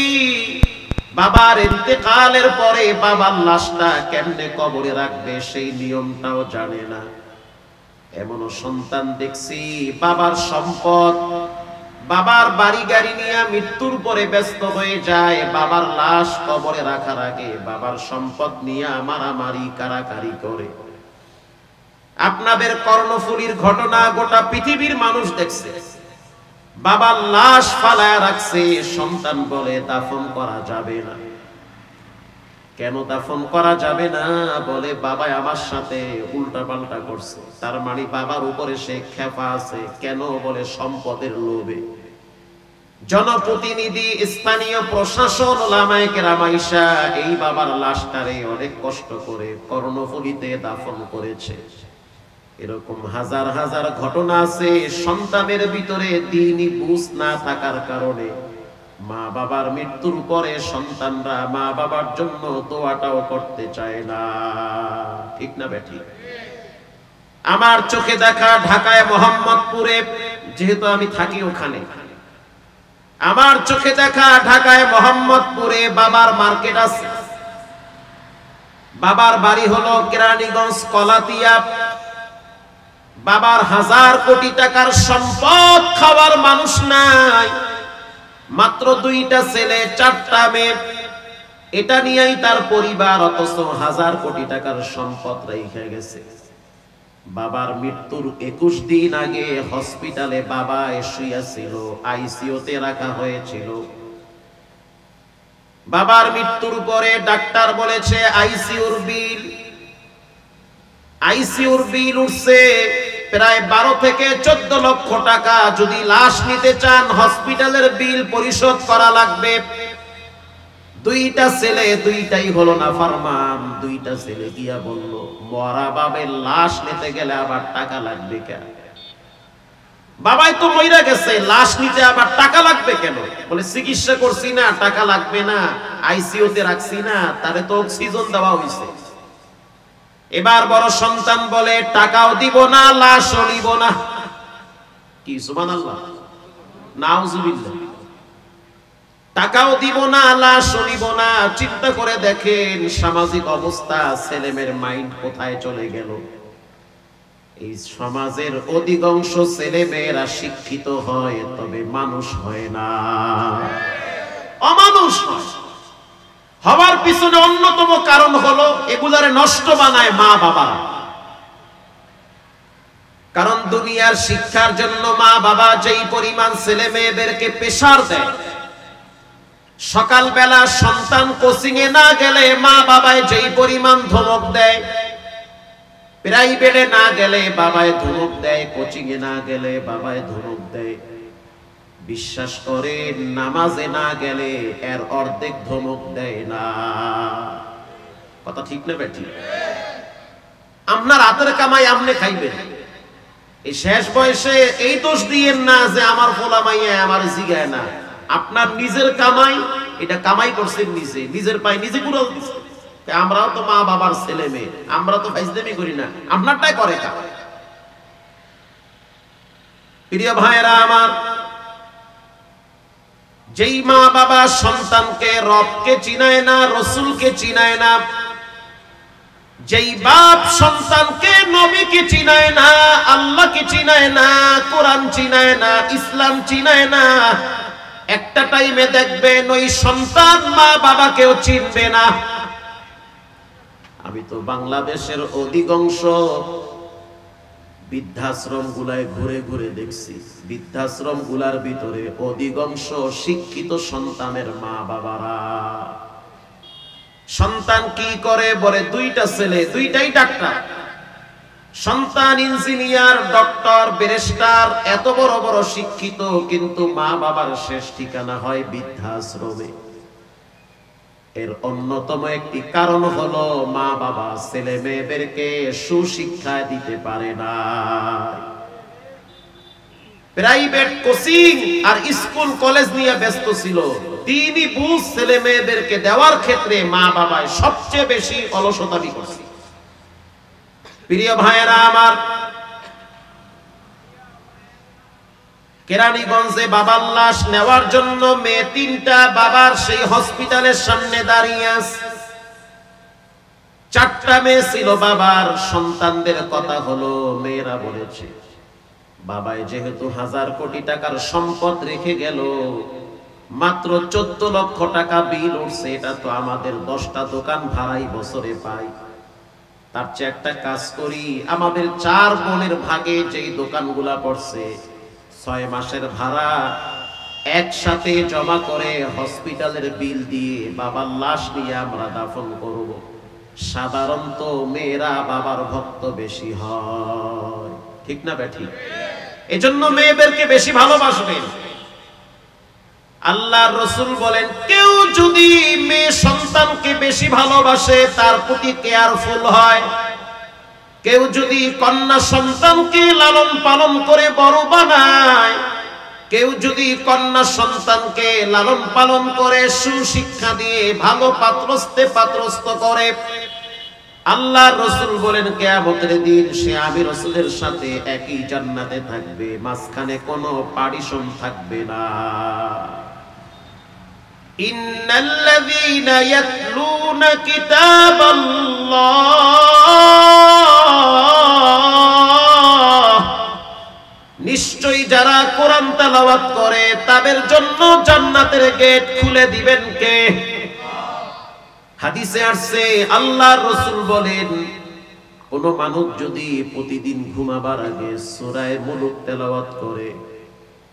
বাবার ইন্তেকালের পরে বাবার লাশটা কেমনে কবরে রাখবে সেই নিয়মটাও জানে না। এমনও সন্তান দেখছি বাবার সম্পদ, বাবার বাড়ি গাড়ি নিয়ে মৃত্যুর পরে ব্যস্ত হয়ে যায়, বাবার লাশ কবরে রাখার আগে বাবার সম্পদ নিয়ে মারামারি কারাকারি করে। আপনাদের কর্ণফুলীর ঘটনা গোটা পৃথিবীর মানুষ দেখছে। বাবার লাশ ফালায় রাখছে, সন্তান বলে দাফন করা যাবে না। কেন দাফন করা যাবে না? বলে বাবা আমার সাথে উল্টা পাল্টা করছে। তার মানে বাবার উপরে সে খেপা আছে। কেন? বলে সম্পদের লোভে। জনপ্রতিনিধি, স্থানীয় প্রশাসন, ওলামায়ে কেরাম আইসা এই বাবার লাশটারে অনেক কষ্ট করে কর্ণফুলীতে দাফন করেছে। এরকম হাজার হাজার ঘটনা আছে। সন্তানের ভিতরে দ্বীনি বুঝ না থাকার কারণে মা বাবার মৃত্যুর পরে সন্তানরা মা বাবার জন্য দোয়াটাও করতে চায় না, ঠিক না বেঠিক? আমার চোখে দেখা ঢাকায় মোহাম্মদপুরে, যেহেতু আমি থাকি ওখানে, আমার চোখে দেখা ঢাকায় মোহাম্মদপুরে বাবার মার্কেট আছে, বাবার বাড়ি হলো কেরানীগঞ্জ কলাতিয়া, বাবার 1000 কোটি টাকার সম্পদ, খাওয়ার মানুষ নাই, মাত্র 2টা ছেলে 4টা মেয়ে, এটা নিয়েই তার পরিবার, অথচ 1000 কোটি টাকার সম্পদ রেখে গেছে। বাবার মৃত্যুর 21 দিন আগে হসপিটালে বাবা শুয়েছিল, আইসিইউতে রাখা হয়েছিল। বাবার মৃত্যুর পরে ডাক্তার বলেছে আইসিইউর বিল উঠছে প্রায় 12 থেকে 14 লক্ষ টাকা। যদি লাশ নিতে চান হসপিটালের বিল পরিশোধ করা লাগবে। 2টা ছেলে, 2টাই হলো না ফারমান। 2টা ছেলে গিয়া বলল, মরা বাবার লাশ নিতে গেলে আবার টাকা লাগবে কেন? বাবাই তো মইরা গেছে, লাশ নিতে আবার টাকা লাগবে কেন? বলে চিকিৎসা করছি না, টাকা লাগবে না, আইসিইউতে রাখছি না, তারে তো অক্সিজেন দেওয়া হইছে। এবার বড় সন্তান বলে, টাকাও দিব না, লাশও নিব না। কি সুবহানাল্লাহ, নাউজুবিল্লাহ। টাকাও দিব না, লাশও নিব না। চিন্তা করে দেখেন সামাজিক অবস্থা, ছেলেমেয়ের মাইন্ড কোথায় চলে গেল। এই সমাজের অধিকাংশ ছেলেমেয়েরা শিক্ষিত হয়, তবে মানুষ হয় না, অমানুষ হয়। হওয়ার পিছনে অন্যতম কারণ হলো এগুলারে নষ্ট বানায় মা বাবা। কারণ দুনিয়ার শিক্ষার জন্য মা বাবা যেই পরিমাণ ছেলে মেয়েদেরকে প্রেসার দেয়, সকালবেলা সন্তান কোচিং এ না গেলে মা বাবায় যেই পরিমাণ ধমক দেয়, প্রাইভেটে না গেলে বাবায় ধমক দেয়, কোচিং এ না গেলে বাবায় ধমক দেয়, বিশ্বাস করেন নামাজে না গেলে এর অর্ধেক ধমক দেয় না। কথা ঠিক না বেঠিক? আপনার হাতের কামাই আপনি খাইবেন। এই শেষ বয়সে এই দোষ দিয়েন না যে আমার পোলা মাইয়া আমার জিগায় না। আপনার নিজের কামাই, এটা কামাই করছেন নিজে, নিজের পায়ে নিজে কুড়াল দিচ্ছেন। আমরাও তো মা বাবার ছেলে মেয়ে, আমরা তো ফাইজলামি করি না, আপনারটাই করে কা। প্রিয় ভাইয়েরা আমার, যেই মা বাবা সন্তানকে রবকে চিনায় না, রসুলকে চিনায় না, যেই বাপ সন্তানকে নবীকে চিনায় না, আল্লাহকে চিনায় না, কোরআন চিনায় না, ইসলাম চিনায় না, একটা টাইমে দেখবেন ওই সন্তান মা বাবাকেও চিনবে না। আমি তো বাংলাদেশের অধিকাংশ বৃদ্ধাশ্রম গুলায় ঘুরে ঘুরে দেখছি, বৃদ্ধাশ্রম গুলার ভিতরে অধিকাংশ শিক্ষিত সন্তানের মা বাবারা। সন্তান কি করে? বলে 2টা ছেলে, 2টাই ডাক্তার। সন্তান ইঞ্জিনিয়ার, ডক্টর, ব্যারিস্টার, এত বড় বড় শিক্ষিত, কিন্তু মা বাবার শেষ ঠিকানা হয় বৃদ্ধাশ্রমে। এর অন্যতম একটি কারণ হলো মা বাবা ছেলে মেয়েদেরকে সুশিক্ষা দিতে পারে না। প্রাইভেট কোচিং আর স্কুল কলেজ নিয়ে ব্যস্ত ছিল। দ্বীনি বুঝ ছেলে মেয়েদেরকে দেওয়ার ক্ষেত্রে মা বাবায় সবচেয়ে বেশি অলসতামি করছে। প্রিয় ভাইয়েরা আমার, কেরানীগঞ্জে বাবার লাশ নেওয়ার জন্য মেয়ে 3টা বাবার সেই হসপিটালের সামনে দাঁড়িয়ে আছে। 4টা মেয়ে ছিল বাবার। সন্তানদের কথা হলো, মেয়েরা বলেছে, বাবাই যেহেতু 1000 কোটি টাকার সম্পদ রেখে গেল, মাত্র 14 লক্ষ টাকা বিল উঠছে, এটা তো আমাদের 10টা দোকান ভাড়াই বছরে পাই। তার চেয়ে একটা কাজ করি, আমাদের 4 বোনের ভাগে যেই দোকানগুলা পড়ছে 6 মাসের ভাড়া একসাথে জমা করে হসপিটালের বিল দিয়ে বাবার লাশ নিয়ে আমরা দাফন করব। সাধারণত মেয়েরা বাবার ভক্ত বেশি হয়, ঠিক না বেঠিক? এজন্য মেয়েদেরকে বেশি ভালোবাসবেন। আল্লাহর রাসূল বলেন, কেউ যদি মেয়ে সন্তানকে বেশি ভালোবাসে, তার প্রতি কেয়ারফুল হয়, কেউ যদি কন্যা সন্তানকে লালন পালন করে বড় বানায়, কেউ যদি কন্যা সন্তানকে লালন পালন করে সুশিক্ষা দিয়ে ভালো পাত্রস্থ করে, আল্লাহর রাসূল বলেন কিয়ামতের দিন সে আমি রাসূলের সাথে একই জান্নাতে থাকবে, মাঝখানে কোনো পার্টিশন থাকবে না। ইন্নাল্লাযীনা ইয়াতলুনা কিতাবাল্লাহ, নিশ্চয়ই যারা কোরআন তেলাওয়াত করে তাদের জন্য জান্নাতের গেট খুলে দিবেন কে? হাদিসে আসছে আল্লাহর রাসূল বলেন কোন মানুষ যদি প্রতিদিন ঘুমাবার আগে সূরা মুলক তেলাওয়াত করে,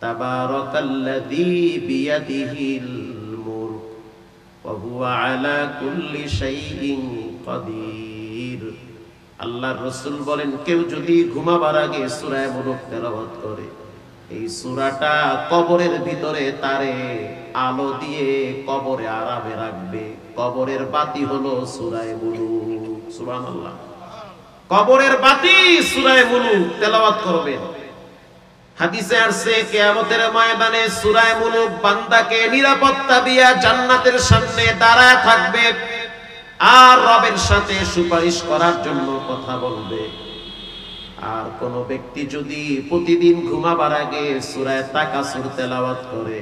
তাবারাকাল্লাযী বিয়াদিহিল মুলক ওয়া হুয়া আলা কুল্লি শাইইন কাদির, আল্লাহর রাসূল বলেন কেউ যদি ঘুমাবার আগে সূরা মুলক তেলাওয়াত করে, এই সূরাটা কবরের ভিতরে তারে আলো দিয়ে কবরে আরামে রাখবে। কবরের বাতি হলো সূরা মুলক। সুবহানাল্লাহ, কবরের বাতি সূরা মুলক তেলাওয়াত করবেন। হাদিসে আসছে কিয়ামতের ময়দানে সূরা মুলক বান্দাকে নিরাপত্তা দিয়া জান্নাতের সামনে দাঁড়ায় থাকবে আর রবের সাথে সুপারিশ করার জন্য কথা বলবে। আর কোন ব্যক্তি যদি প্রতিদিন ঘুমাবার আগে সূরা তাকাসুর তেলাওয়াত করে,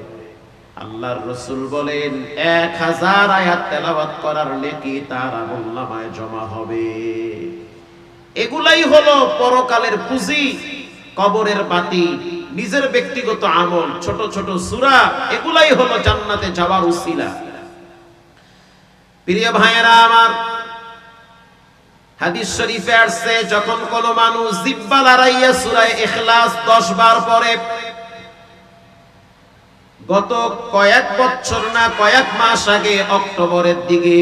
আল্লাহর রাসূল বলেন 1000 আয়াত তেলাওয়াত করার নেকি তার আমলনামায় জমা হবে। এগুলাই হলো পরকালের পুঁজি, কবরের বাতি, নিজের ব্যক্তিগত আমল, ছোট ছোট সূরা, এগুলাই হলো জান্নাতে যাওয়ার উসিলা। প্রিয় ভাইয়েরা আমার, হাদিস শরীফে আসছে যখন কোন মানুষ জিহ্বা লড়াইয়া সূরা ইখলাস 10 বার পড়ে, গত কয়েক বছর না কয়েক মাস আগে অক্টোবরের দিকে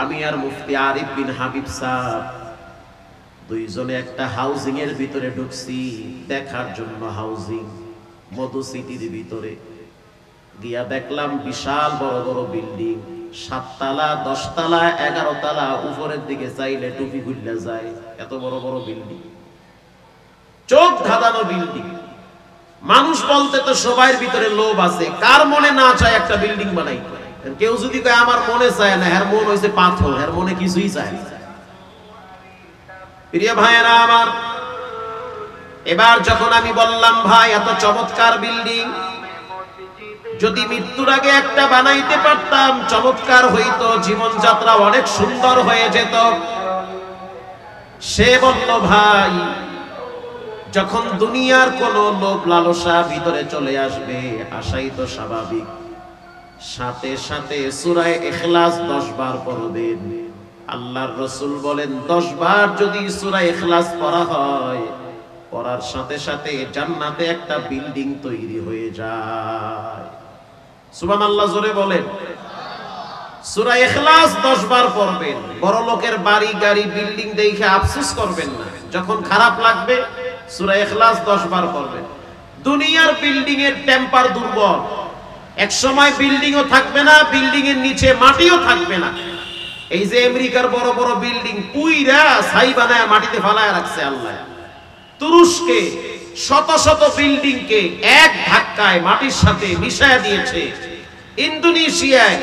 আমি আর মুফতি আরিফ বিন হাবিব সাহেব দুইজনে একটা হাউজিং এর ভিতরে ঢুকছি দেখার জন্য। হাউজিং মধু সিটির ভিতরে গিয়া দেখলাম বিশাল বড় বড় বিল্ডিং, 7 তলা 10 তলা 11 তলা, উপরের দিকে চাইলে টুপি খুললে যায়, এত বড় বড় বিল্ডিং, চোখ ধাঁধানো বিল্ডিং। মানুষ বলতে তো সবার ভিতরে লোভ আছে, কার মনে না চায় একটা বিল্ডিং বানাই? কেউ যদি কয় আমার মনে চায় না, এর মন হইছে পাথর, এর মনে কিছুই চায় না। প্রিয় ভাইয়েরা আমার, এবার যখন আমি বললাম ভাই এত চমৎকার বিল্ডিং, যদি মৃত্যুর আগে একটা বানাইতে পারতাম চমৎকার হইতো, জীবনযাত্রা অনেক সুন্দর হয়ে যেত। সে বলল ভাই যখন দুনিয়ার কোন লোভ লালসা ভিতরে চলে আসবে, আশাই তো স্বাভাবিক, সাথে সাথে সূরা ইখলাস 10 বার পড়বেন। আল্লাহর রাসূল বলেন 10 বার যদি সূরা ইখলাস পড়া হয়, পড়ার সাথে সাথে জান্নাতে একটা বিল্ডিং তৈরি হয়ে যায়। সুবহানাল্লাহ, জোরে বলেন। সূরা ইখলাস 10 বার পড়বেন। বড় লোকের বাড়ি গাড়ি বিল্ডিং দেখে আফসোস করবেন না, যখন খারাপ লাগবে সূরা ইখলাস 10 বার পড়বেন। দুনিয়ার বিল্ডিং এর টেম্পার দুর্বল, এক সময় বিল্ডিংও থাকবে না, বিল্ডিং এর নিচে মাটিও থাকবে না। এই যে আমেরিকার বড় বড় বিল্ডিং পুইরা ছাই বানায় মাটিতে ফালায় রাখছে আল্লাহ। তুরস্কে শত শত বিল্ডিং কে এক ধাক্কায় মাটির সাথে মিশায়া দিয়েছে। ইন্দোনেশিয়ায়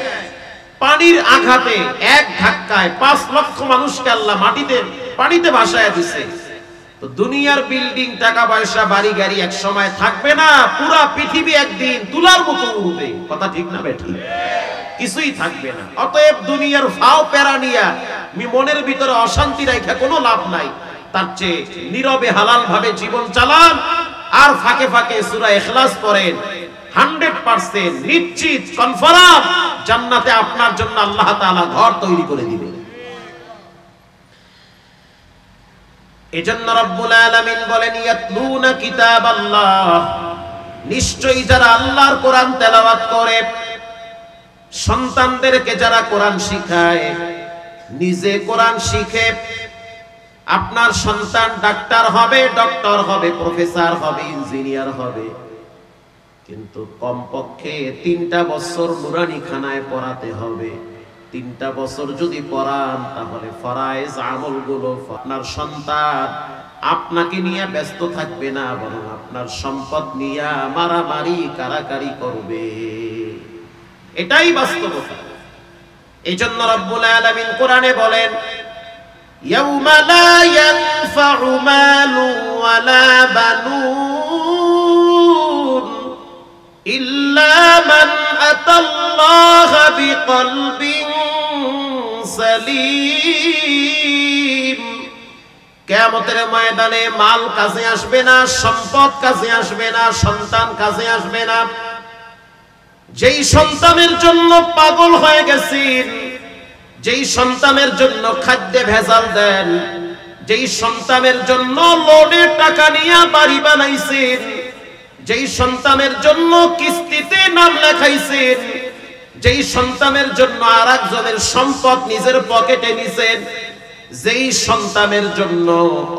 পানির আঘাতে এক ধাক্কায় 5 লক্ষ মানুষকে আল্লাহ পানিতে ভাসায়া দিছে। তো দুনিয়ার বিল্ডিং, টাকা পয়সা, বাড়ি গাড়ি এক সময় থাকবে না, পুরা পৃথিবী একদিন তুলার মতো উড়বে। কথা ঠিক না বেঠিক? কিছুই থাকবে না। অতএব দুনিয়ার ফাও প্যারা নিয়া মনের ভিতরে অশান্তি রাখা কোনো লাভ নাই। তার চেয়ে নীরবে হালাল ভাবে জীবন চালান আর ফাঁকে ফাঁকে সূরা ইখলাস পড়েন। 100% নিশ্চিত কনফার্ম জান্নাতে আপনার জন্য আল্লাহ তাআলা ঘর তৈরি করে দিবেন। এজন্য রব্বুল আলামিন বলেন ইয়াতলুনা কিতাবাল্লাহ, নিশ্চয়ই যারা আল্লাহর কোরআন তেলাওয়াত করে, সন্তানদেরকে যারা কোরআন শিখায়, নিজে কোরআন শিখে, আপনার সন্তান ডাক্তার হবে, ডক্টর হবে, প্রফেসর হবে, ইঞ্জিনিয়ার হবে, কিন্তু কমপক্ষে 3টা বছর নুরানি খানায় পড়াতে হবে। 3টা বছর যদি পড়ান তাহলে ফরায়েজ আমলগুলো আপনার সন্তান আপনাকে নিয়ে ব্যস্ত থাকবে না, বরং আপনার সম্পদ নিয়ে মারামারি কারাকারি করবে। এটাই বাস্তবতা। এই জন্য রব্বুল আলামিন কোরআনে বলেন, ইয়াউমা লা ইয়ানফাউ মালু ওয়ালা বানুন ইল্লা মান আতাল্লাহা বিকলবিন সালিম। কিয়ামতের ময়দানে মাল কাজে আসবে না, সম্পদ কাজে আসবে না, সন্তান কাজে আসবে না। যেই সন্তানের জন্য পাগল হয়ে গেছেন, যেই সন্তানের জন্য খাদ্যে ভেজাল দেন, যেই সন্তানের জন্য লোনের টাকা নিয়ে বাড়ি বানাইছেন, যেই সন্তানের জন্য কিস্তিতে নাম লেখাইছেন, যেই সন্তানের জন্য আরেকজনের সম্পদ নিজের পকেটে নিছেন, যেই সন্তানের জন্য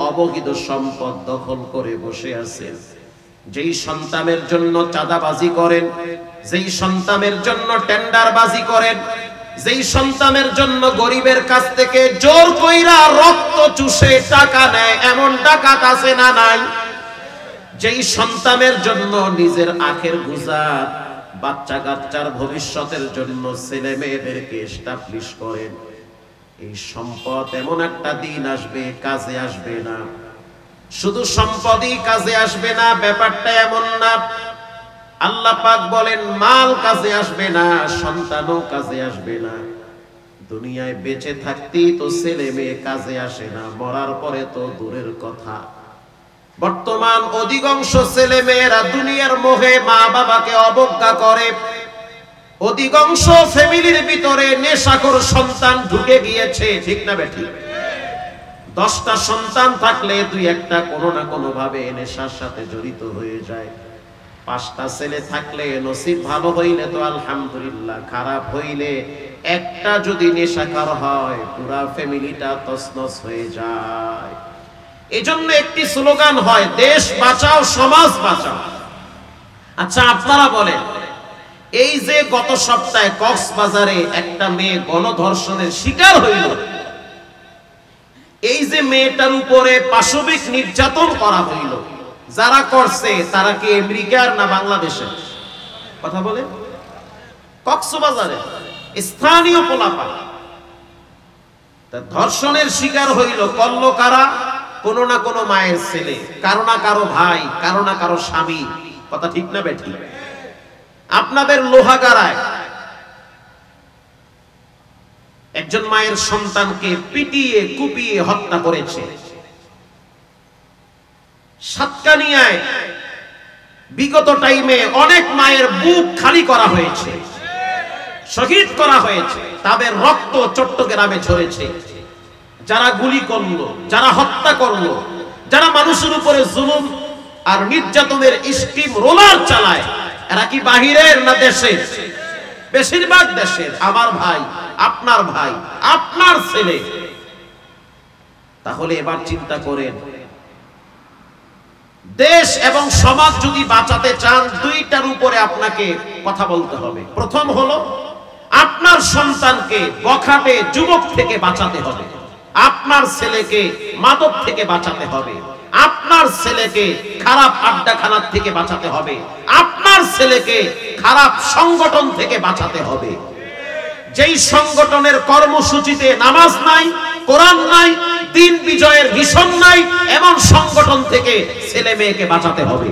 অবৈধ সম্পদ দখল করে বসে আছেন, যেই সন্তানের জন্য চাঁদাবাজি করেন, যেই সন্তানের জন্য টেন্ডারবাজি করেন, যেই সন্তানের জন্য গরিবের কাছ থেকে জোর কইরা রক্ত চুষে টাকা নেয়, এমন ডাকাত আছে না নাই? যেই সন্তানের জন্য নিজের আখের গুজার, বাচ্চা কাচ্চার ভবিষ্যতের জন্য ছেলে মেয়েদেরকে এস্টাবলিশ করেন, এই সম্পদ এমন একটা দিন আসবে কাজে আসবে না। শুধু সম্পদই কাজে আসবে না, ব্যাপারটা এমন না। আল্লাহ পাক বলেন মাল কাজে আসবে না, সন্তানও কাজে আসবে না। দুনিয়ায় বেঁচে থাকতেই তো ছেলে মেয়ে কাজে আসে না, মরার পরে তো দূরের কথা। বর্তমান অধিকাংশ ছেলে মেয়েরা দুনিয়ার মোহে মা বাবাকে অবজ্ঞা করে। অধিকাংশ ফ্যামিলির ভিতরে নেশাখোর সন্তান ঢুকে গিয়েছে, ঠিক না বেঠিক? 10টা সন্তান থাকলে 2-1টা কোনো না কোনো ভাবে নেশার সাথে জড়িত হয়ে যায়। 5টা ছেলে থাকলে নসিব ভালো হইলে তো আলহামদুলিল্লাহ, খারাপ হইলে একটা যদি নেশাখোর হয় পুরা ফ্যামিলিটা তছনছ হয়ে যায়। এজন্য একটি স্লোগান হয়, দেশ বাঁচাও সমাজ বাঁচাও। আচ্ছা আপনারা বলেন, এই যে গত সপ্তাহে কক্সবাজারে একটা মেয়ে গণধর্ষণের শিকার হইল, এই যে মেয়েটার উপরে পাশবিক নির্যাতন করা হইল, যারা করছে তারা কি আমেরিকার না বাংলাদেশের? কথা বলে। কক্সবাজারে স্থানীয় পোলাপান ধর্ষণের শিকার হইল, করল কারা? কোনো না কোনো মায়ের ছেলে, কারো না কারো ভাই, কারো না কারো স্বামী। কথা ঠিক না বেঠিক? আপনাদের লোহাগাড়ায় একজন মায়ের সন্তানকে পিটিয়ে কুপিয়ে হত্যা করেছে। সাতকানিয়ায় বিগত টাইমে অনেক মায়ের বুক খালি করা হয়েছে, শহীদ করা হয়েছে, তাদের রক্ত চট্টগ্রামে ঝরেছে। যারা গুলি করলো, যারা হত্যা করলো, যারা মানুষের উপরে জুলুম আর নির্যাতনের স্টিম রোলার চালায়, এরা কি বাহিরের না দেশের? বেশিরভাগ দেশের। আমার ভাই, আপনার ভাই, আপনার ছেলে। তাহলে এবার চিন্তা করেন, দেশ এবং সমাজ যদি বাঁচাতে চান, 2টার উপরে আপনাকে কথা বলতে হবে। প্রথম হলো আপনার সন্তানকে বখাটে যুবক থেকে বাঁচাতে হবে, আপনার ছেলেকে মাদক থেকে বাঁচাতে হবে, আপনার ছেলেকে খারাপ আড্ডাখানা থেকে বাঁচাতে হবে, আপনার ছেলেকে খারাপ সংগঠন থেকে বাঁচাতে হবে। যেই সংগঠনের কর্মসূচিতে নামাজ নাই, কোরআন নাই, দিন বিজয়ের মিশন নাই, এমন সংগঠন থেকে ছেলে মেয়েকে বাঁচাতে হবে।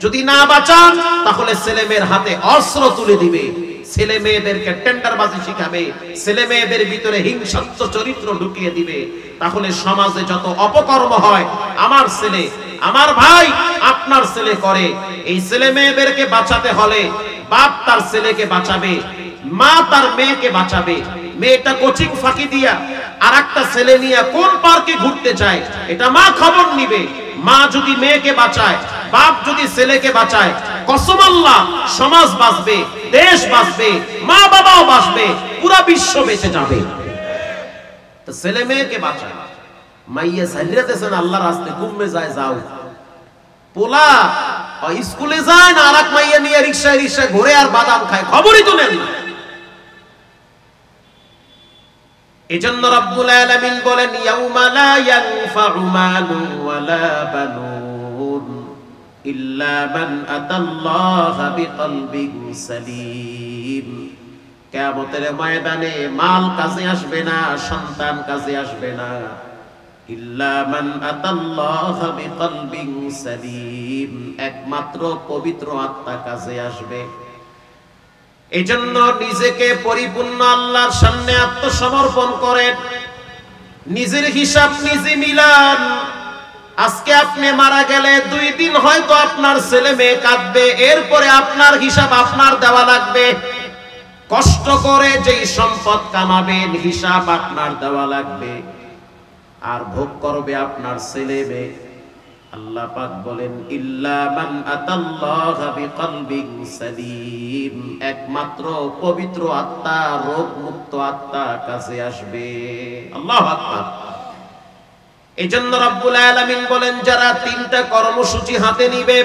যদি না বাঁচান তাহলে ছেলে মেয়ের হাতে অস্ত্র তুলে দিবে, ছেলে মেয়েদেরকে টেন্ডারবাজি শিখাবে, ছেলে মেয়েদের ভিতরে হিংসাত্মক চরিত্র ঢুকিয়ে দিবে। তাহলে সমাজে যত অপকর্ম হয়, আমার ছেলে, আমার ভাই, আপনার ছেলে করে। এই ছেলে মেয়েদেরকে বাঁচাতে হলে বাপ তার ছেলেকে বাঁচাবে, মা তার মেয়েকে বাঁচাবে। মেয়েটা কোচিং ফাঁকি দিয়া আর একটা ছেলে নিয়ে কোন পার্কে ঘুরতে চায়, এটা মা খবর নিবে। মা যদি মেয়েকে বাঁচায়, বাপ যদি ছেলেকে বাঁচায়, কসম আল্লাহ, সমাজ বাঁচবে, দেশ বাঁচবে, মা বাবাও বাঁচবে, পুরা বিশ্ব বেঁচে যাবে। তো ছেলে মেয়েকে বাঁচায়। মাইয়া সাইরাতেছেন আল্লাহর রাস্তে ঘুমে যায়, যাও। পোলা স্কুলে যায় না, আর এক মাইয়া নিয়ে রিক্সায় রিক্সায় ঘুরে আর বাদাম খায়, খবরই তো নেন না। এজন্য রব্বুল আলামিন বলেন ইয়াউমা লা ইয়ানফাউ মালুন ওয়ালা বানুন ইল্লা মান আতাল্লাহা বিকলবিন সালিম। কিয়ামতের ময়দানে মাল কাজে আসবে না, সন্তান কাজে আসবে না, ইল্লা মান আতাল্লাহা বিকলবিন সালিম, একমাত্র পবিত্র আত্মা কাজে আসবে। এজন্য নিজেকে পরিপূর্ণ আল্লাহর সামনে আত্মসমর্পণ করেন, নিজের হিসাব নিজে মিলান। আজকে আপনি মারা গেলে 2 দিন হয়তো আপনার ছেলে মেয়ে কাঁদবে, এরপরে আপনার হিসাব আপনার দেওয়া লাগবে। কষ্ট করে যেই সম্পদ কামাবেন হিসাব আপনার দেওয়া লাগবে, আর ভোগ করবে আপনার ছেলে মেয়ে। আল্লাহ পাক বলেন ইল্লা মান আতাল্লাহা বিকলবিন সালিম, একমাত্র পবিত্র আত্মা, রোগ মুক্ত আত্মা কাছে আসবে। আল্লাহু আকবার। এজন্য রব্বুল আলামিন বলেন যারা 3টা কর্মসূচি হাতে নিবে,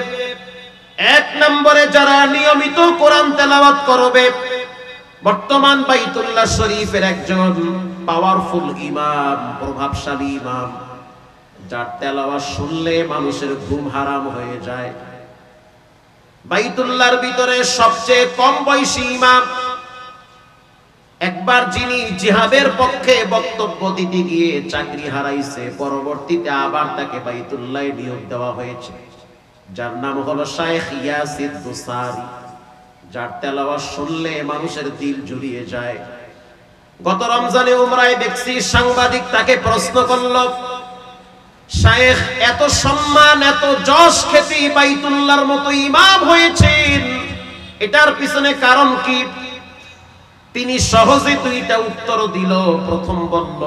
1 নম্বরে যারা নিয়মিত কোরআন তেলাওয়াত করবে। বর্তমান বাইতুল্লাহ শরীফের একজন পাওয়ারফুল ইমাম, প্রভাবশালী ইমাম, যার তেলাওয়াত শুনলে মানুষের ঘুম হারাম হয়ে যায়। বাইতুল্লাহর ভিতরে সবচেয়ে কম বয়সী ইমাম, একবার যিনি জিহাদের পক্ষে বক্তব্য দিতে গিয়ে চাকরি হারাইছে, পরবর্তীতে আবার তাকে বাইতুল্লাহে নিয়োগ দেওয়া হয়েছে, যার নাম হলো শাইখ ইয়াসির দুসারি, যার তেলাওয়াত শুনলে মানুষের দিল জুড়িয়ে যায়। গত রমজানে উমরায় দেখছি সাংবাদিক তাকে প্রশ্ন করল, শাইখ এত সম্মান এত যশ খ্যাতি বাইতুল্লাহর মতো ইমাম হয়েছেন, এটার পিছনে কারণ কি? তিনি সহজে 2টা উত্তর দিল। প্রথম বলল,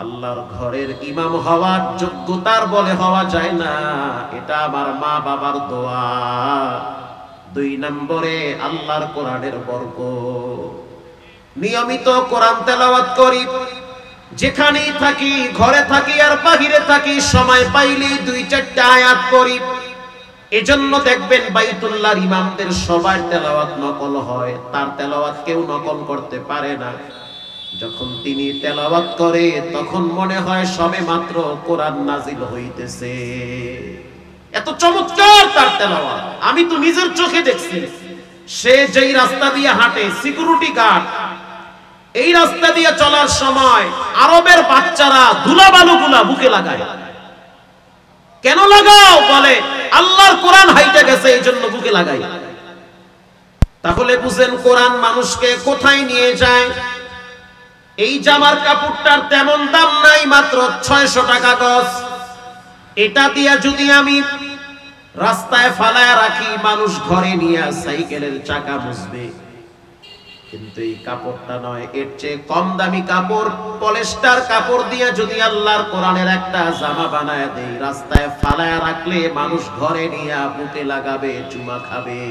আল্লাহর ঘরের ইমাম হওয়ার যোগ্যতার বলে হওয়া যায় না, এটা আমার মা বাবার দোয়া। 2 নম্বরে আল্লাহর কোরআনের বরকত। নিয়মিত কোরআন তেলাওয়াত করি, যেখানেই থাকি, ঘরে থাকি আর বাহিরে থাকি, সময় পাইলেই 2-4টা আয়াত পড়ি। এজন্য দেখবেন বাইতুল্লাহর ইমামদের সবার তেলাওয়াত নকল হয়, তার তেলাওয়াত কেউ নকল করতে পারে না। যখন তিনি তেলাওয়াত করে তখন মনে হয় সবে মাত্র কোরআন নাজিল হইতেছে, এত চমৎকার তার তেলাওয়াত। আমি তো নিজের চোখে দেখছি, সে যেই রাস্তা দিয়ে হাঁটে, সিকিউরিটি গার্ড, এই রাস্তা দিয়ে চলার সময় আরবের বাচ্চারা ধুলাবালুগুলা বুকে লাগায়। কেন লাগাও? বলে আল্লাহর কোরআন হাইটে গেছে, এই জন্য বুকে লাগাই। তাহলে বুঝেন কোরআন মানুষকে কোথায় নিয়ে যায়। এই জামার কাপড়টার তেমন দাম নাই, মাত্র 600 টাকা গজ। এটা দিয়া যদি আমি রাস্তায় ফালায় রাখি, মানুষ ঘরে নিয়ে সাইকেলের চাকা মুছবে। কিন্তু এই কাপড়টা নয়, এর চেয়ে কম দামি কাপড়, পলিস্টার কাপড় দিয়ে যদি আল্লাহর কোরআনের একটা জামা বানায় দেই, রাস্তায় ফালায় রাখলে মানুষ ঘরে নিয়ে বুকে লাগাবে, চুমা খাবে।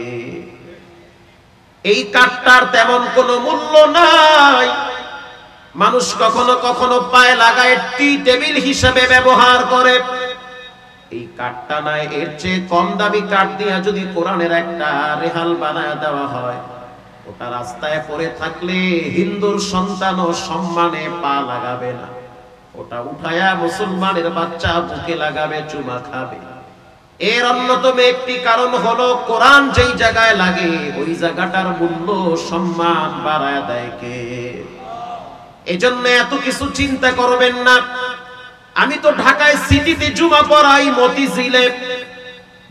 এই কাঠটার তেমন কোনো মূল্য নাই, মানুষ কখনো কখনো পায়ে লাগায়, টি টেবিল হিসেবে ব্যবহার করে। এই কাঠটা নাই, এর চেয়ে কম দামি কাঠ দিয়ে যদি কোরআনের একটা রেহাল বানায় দেওয়া হয়, ওটা রাস্তায় পড়ে থাকলে হিন্দুর সন্তানও সম্মানে পা লাগাবে না, ওটা উঠায়া মুসলমানের বাচ্চা বুকে লাগাবে, চুমা খাবে। এর অন্যতম একটি কারণ হলো কোরআন যেই জায়গায় লাগে ওই জায়গাটার মূল্য সম্মান বাড়ায় দেয় কে? এজন্য এত কিছু চিন্তা করবেন না। আমি তো ঢাকায় সিটিতে জুমা পড়াই, মতিঝিলে।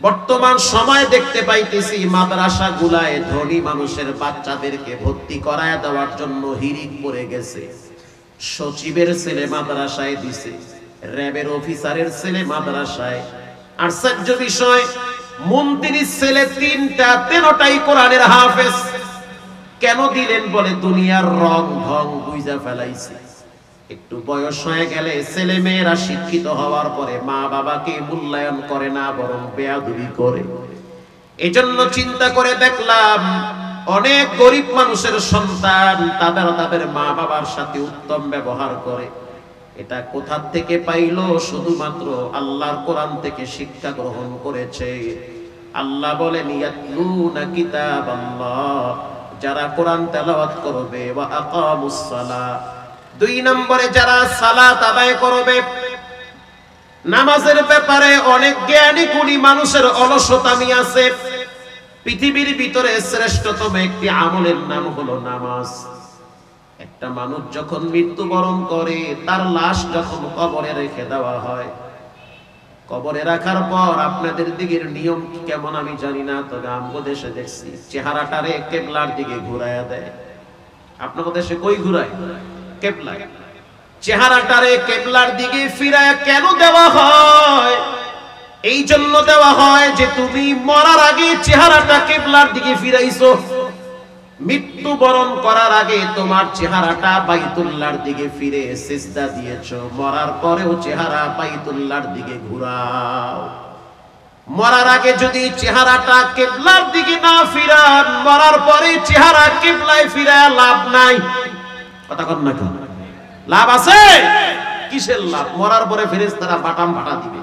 বর্তমান সময় দেখতে পাইতেছি মাদ্রাসা গুলায় ধনী মানুষের বাচ্চাদেরকে ভর্তি করায় দেওয়ার জন্য হিরিক পড়ে গেছে। সচিবের ছেলে মাদ্রাসায় দিছে, র্যাবের অফিসারের ছেলে মাদ্রাসায়। আশ্চর্য বিষয়, মন্ত্রীর ছেলে 3টাই কোরআনের হাফেজ। কেন দিলেন? বলে দুনিয়ার রং ঢং বুঝা ফেলাইছে। একটু বয়স হয়ে গেলে ছেলে মেয়েরা শিক্ষিত হওয়ার পরে মা বাবাকে মূল্যায়ন করে না, বরং বেয়াদবি করে। এজন্য চিন্তা করে দেখলাম অনেক গরিব মানুষের সন্তান তাদের মা বাবার সাথে উত্তম ব্যবহার করে। এটা কোথা থেকে পাইলো? শুধুমাত্র আল্লাহর কোরআন থেকে শিক্ষা গ্রহণ করেছে। আল্লাহ বলেন ইয়াতলুনা কিতাবাল্লাহ, যারা কোরআন তেলাওয়াত করবে, ওয়া আকামুস সালাহ, 2 নম্বরে যারা সালাত আদায় করবে। নামাজের ব্যাপারে অনেক জ্ঞানী গুণী মানুষের অলসতামি আছে। পৃথিবীর ভিতরে শ্রেষ্ঠতম একটি আমলের নাম হলো নামাজ। একটা মানুষ যখন মৃত্যুবরণ করে, তার লাশ যখন কবরে রেখে দেওয়া হয়, কবরে রাখার পর আপনাদের দিকের নিয়ম কেমন আমি জানি না, তবে আমাদের দেশে দেখছি চেহারাটারে কেবলার দিকে ঘুরাইয়া দেয়। আপনাদের দেশে কই ঘুরায়? কেবলা। চেহারাটারে কেবলার দিকে ফিরায় কেন দেওয়া হয়? এই জন্য দেওয়া হয় যে তুমি মরার আগে চেহারাটা কেবলার দিকে ফিরাইছো, মৃত্যুবরণ করার আগে তোমার চেহারাটা বাইতুল্লাহর দিকে ফিরে সিজদা দিয়েছো, মরার পরেও চেহারা বাইতুল্লাহর দিকে ঘুরাও। মরার আগে যদি চেহারাটা কিবলার দিকে না ফিরান, মরার পরে চেহারা কিবলায় ফিরায় লাভ নাই। কথা কন না কেন? লাভ আছে? কিসের লাভ? মরার পরে ফেরেশতারা বাটাম ফাটা দিবে।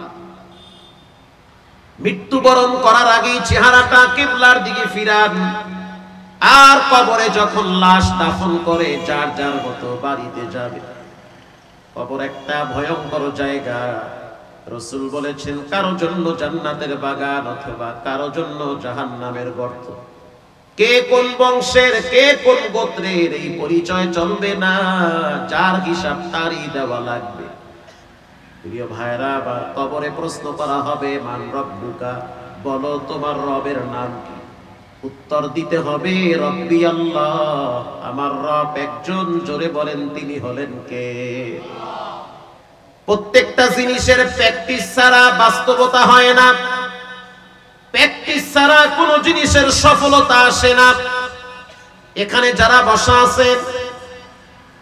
মৃত্যুবরণ করার আগে চেহারাটা কিবলার দিকে ফিরান। আর কবরে যখন লাশ দাফন করে যার যার মতো বাড়িতে যাবে। কবর একটা ভয়ঙ্কর জায়গা। রাসূল বলেছেন কারো জন্য জান্নাতের বাগান অথবা কারো জন্য জাহান্নামের গর্ত। কে কোন বংশের, কে কোন গোত্রের এই পরিচয় চলবে না, যার হিসাব তারই দেওয়া লাগবে। প্রিয় ভাইরা, আবার কবরে প্রশ্ন করা হবে মান রব্বুকা, বলো তোমার রবের নাম কি? উত্তর দিতে হবে রব্বি আল্লাহ, আমার রব একজন। জোরে বলেন তিনি হলেন কে? প্রত্যেকটা জিনিসের প্র্যাকটিস ছাড়া বাস্তবতা হয় না, প্র্যাকটিস ছাড়া কোনো জিনিসের সফলতা আসে না। এখানে যারা বসা আছে